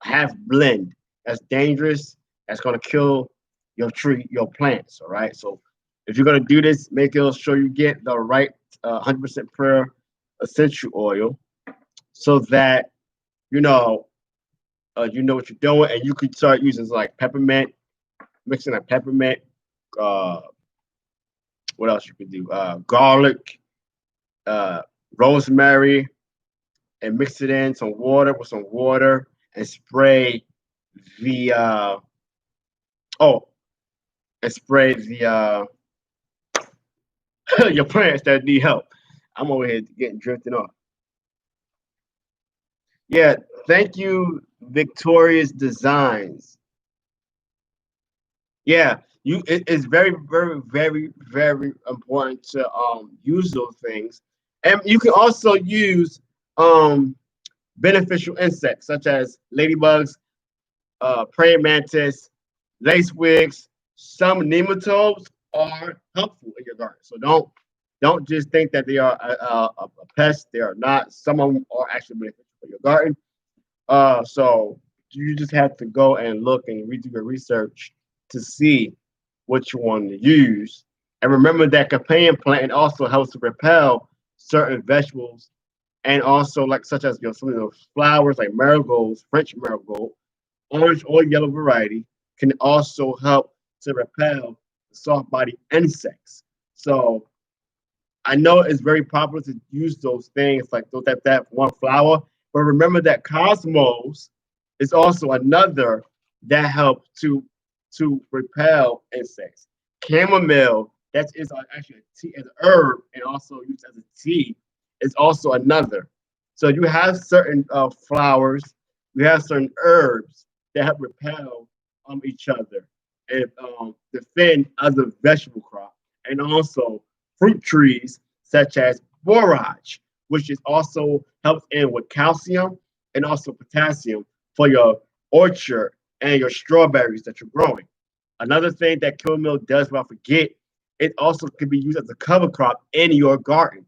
half blend. That's dangerous. That's gonna kill your tree, your plants. All right. So if you're gonna do this, make sure you get the right 100% pure essential oil, so that you know you know what you're doing, and you could start using like peppermint, mixing a peppermint. Uh, what else you could do? Garlic, uh, rosemary, and mix it in some water with some water and spray the oh and spray the your plants that need help. I'm over here getting drifting off. Yeah, thank you, Victorious Designs. Yeah, it's very, very, very, very important to use those things. And you can also use um beneficial insects such as ladybugs, praying mantis, lacewings. Some nematodes are helpful in your garden. So don't just think that they are a pest. They are not. Some of them are actually beneficial for your garden. So you just have to go and look and redo your research to see what you want to use. And remember that companion plant also helps to repel certain vegetables, and also like such as some of those flowers like marigolds, French marigold, orange or yellow variety, can also help to repel soft body insects. So I know it's very popular to use those things like those that one flower, but remember that cosmos is also another that helps to repel insects. Chamomile, that is actually a tea, an herb, and also used as a tea, is also another. So you have certain flowers, you have certain herbs that help repel each other and defend other vegetable crops, and also fruit trees such as borage, which is also helps in with calcium and also potassium for your orchard and your strawberries that you're growing. Another thing that chamomile does, if I forget, it also can be used as a cover crop in your garden.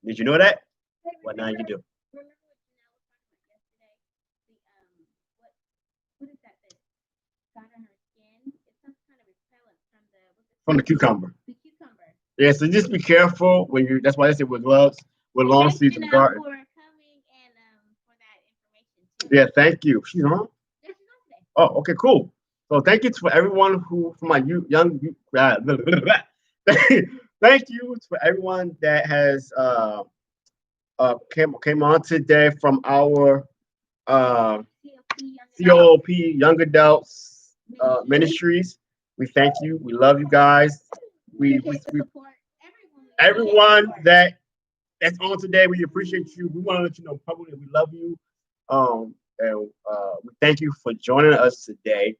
Did you know that? Hey, Well, now you do. remember what Janelle was talking about yesterday? The what from the cucumber. The cucumber. Yeah, so just be careful when you. That's why I said with gloves, with long Thanks, sleeves and garden. for coming and for that information too. Yeah, thank you. She's on. This is not today. Oh, okay, cool. So thank you for everyone who, for my young, thank you for everyone that has came on today from our uh COOP Young Adults Ministries. We thank you. We love you guys. We everyone that's on today. We appreciate you. We want to let you know publicly we love you. And we thank you for joining us today.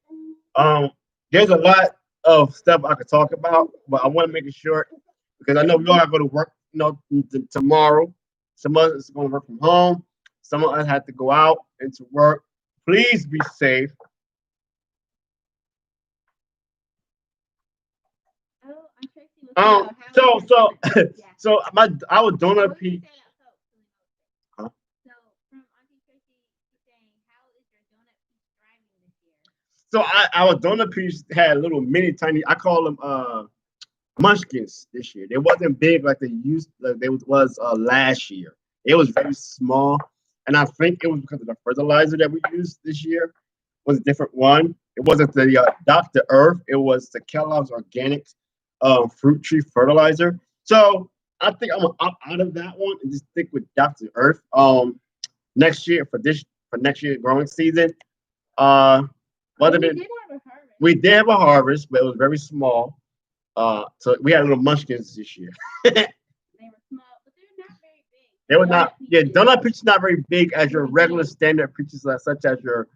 There's a lot of stuff I could talk about, but I want to make it short because I know we all got to go to work, tomorrow. Some of us are going to work from home. Some of us have to go out into work. Please be safe. So our donut piece. Huh? So our donut piece had little mini tiny. I call them munchkins this year. They wasn't big like they was last year. It was very small, and I think it was because of the fertilizer that we used this year was a different one. It wasn't the Dr. Earth. It was the Kellogg's Organic fruit tree fertilizer. So I think I'm gonna opt out of that one and just stick with Dr. Earth. Next year for next year growing season. Other than we did have a harvest, but it was very small. So we had little munchkins this year. They were small, but they're not very big. They were not. Yeah, donut peach is not very big as your regular standard peaches, such as your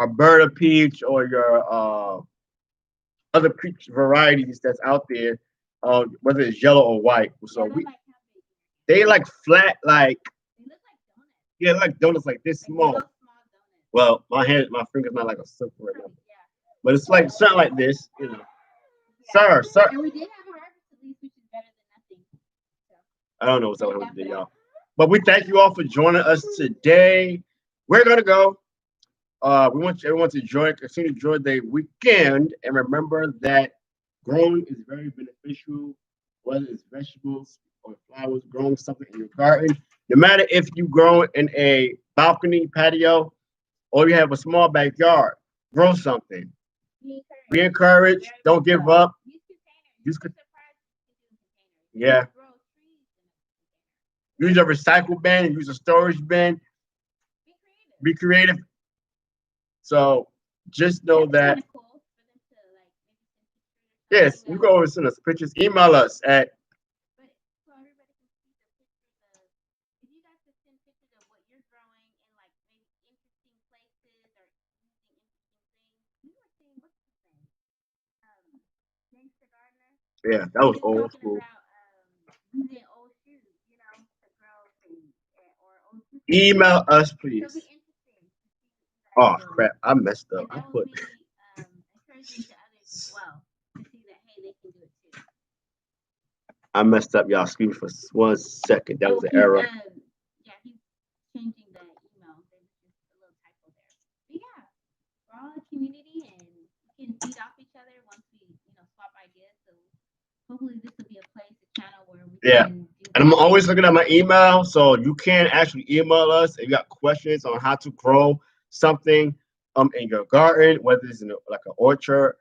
Alberta peach or your other peach varieties that's out there, whether it's yellow or white. So they like flat, like They look like donuts. yeah, like donuts like this Like small. little small donuts. Well, my finger's not like a circle right now, Yeah. but it's like something like this. Yeah. Sir. And we did have a harvest at least, which is better than nothing. So I don't know what's up we with got today, that. y'all. But we thank you all for joining us today. We're gonna go. We want everyone to continue to enjoy the weekend, and remember that growing is very beneficial, whether it's vegetables or flowers, growing something in your garden. No matter if you grow in a balcony, patio, or you have a small backyard, grow something. Be encouraged. Don't give up. Use Use containers. yeah. Grow trees in a container. Use a recycle bin. Use a storage bin. Be creative. Be creative. So just know that. That's kinda cool for them to like maybe send pictures or Yes, something you that can always send us pictures. Email us at but so everybody can see the pictures of if you guys could send pictures of what you're growing in like maybe interesting places or using interesting things. We were seeing what's his name? Gangster Gardner. yeah, that He was was old talking school. about using old shoes, to grow things or old toothpaste. Email us, So it'll please. be interesting to see what you guys Oh grow. crap, I messed And up. I that will put be encouraging to others as well to see that hey they can do it too. I messed up, y'all. Excuse me for 1 second. That Oh, was an he's error. yeah, he's changing the email. There was just a little typo there. But yeah, we're all a community and we can feed off each other once we, swap ideas. So hopefully this will be a place, a channel where we Yeah. can do And I'm that. always looking at my email, so you can actually email us if you got questions on how to grow something in your garden, whether it's in like an orchard,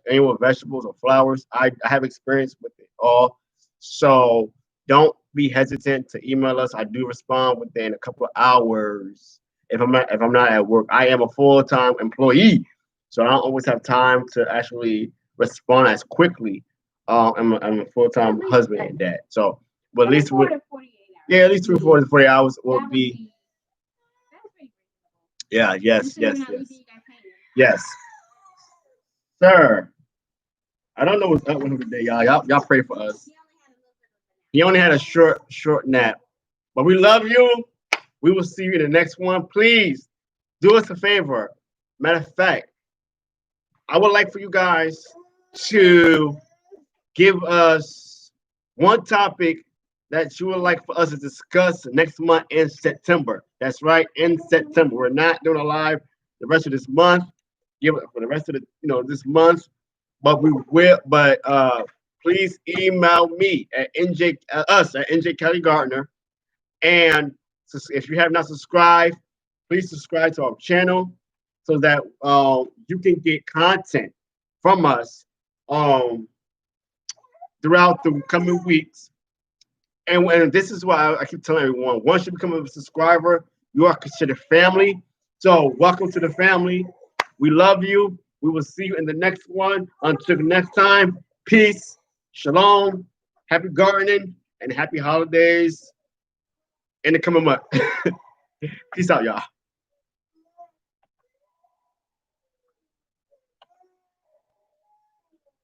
any with vegetables or flowers. I have experience with it all. So don't be hesitant to email us. I do respond within a couple of hours if I'm not at work. I am a full-time employee, so I don't always have time to actually respond as quickly. I'm a full-time husband and dad. So but at least 24 to 48 hours. yeah, at least 24 to 40 hours will That would be that's pretty reasonable. yeah, yes, Just so we're yes, not yes. leaving you guys hanging. Yes. Sir. I don't know what's up with him today, y'all. Y'all pray for us. He only had a little bit of a nap. He only had a short nap. But we love you. We will see you in the next one. Please do us a favor. Matter of fact, I would like for you guys to give us one topic that you would like for us to discuss next month in September. That's right, in September. We're not doing a live the rest of this month. Give it for the rest of this month. but we will. But please email me at us at NJ Kelly Gardner. And if you have not subscribed, please subscribe to our channel so that you can get content from us throughout the coming weeks. And this is why I keep telling everyone, once you become a subscriber, you are considered family. So welcome to the family. We love you. We will see you in the next one. Until the next time, peace, shalom, happy gardening, and happy holidays in the coming month. Peace out, y'all.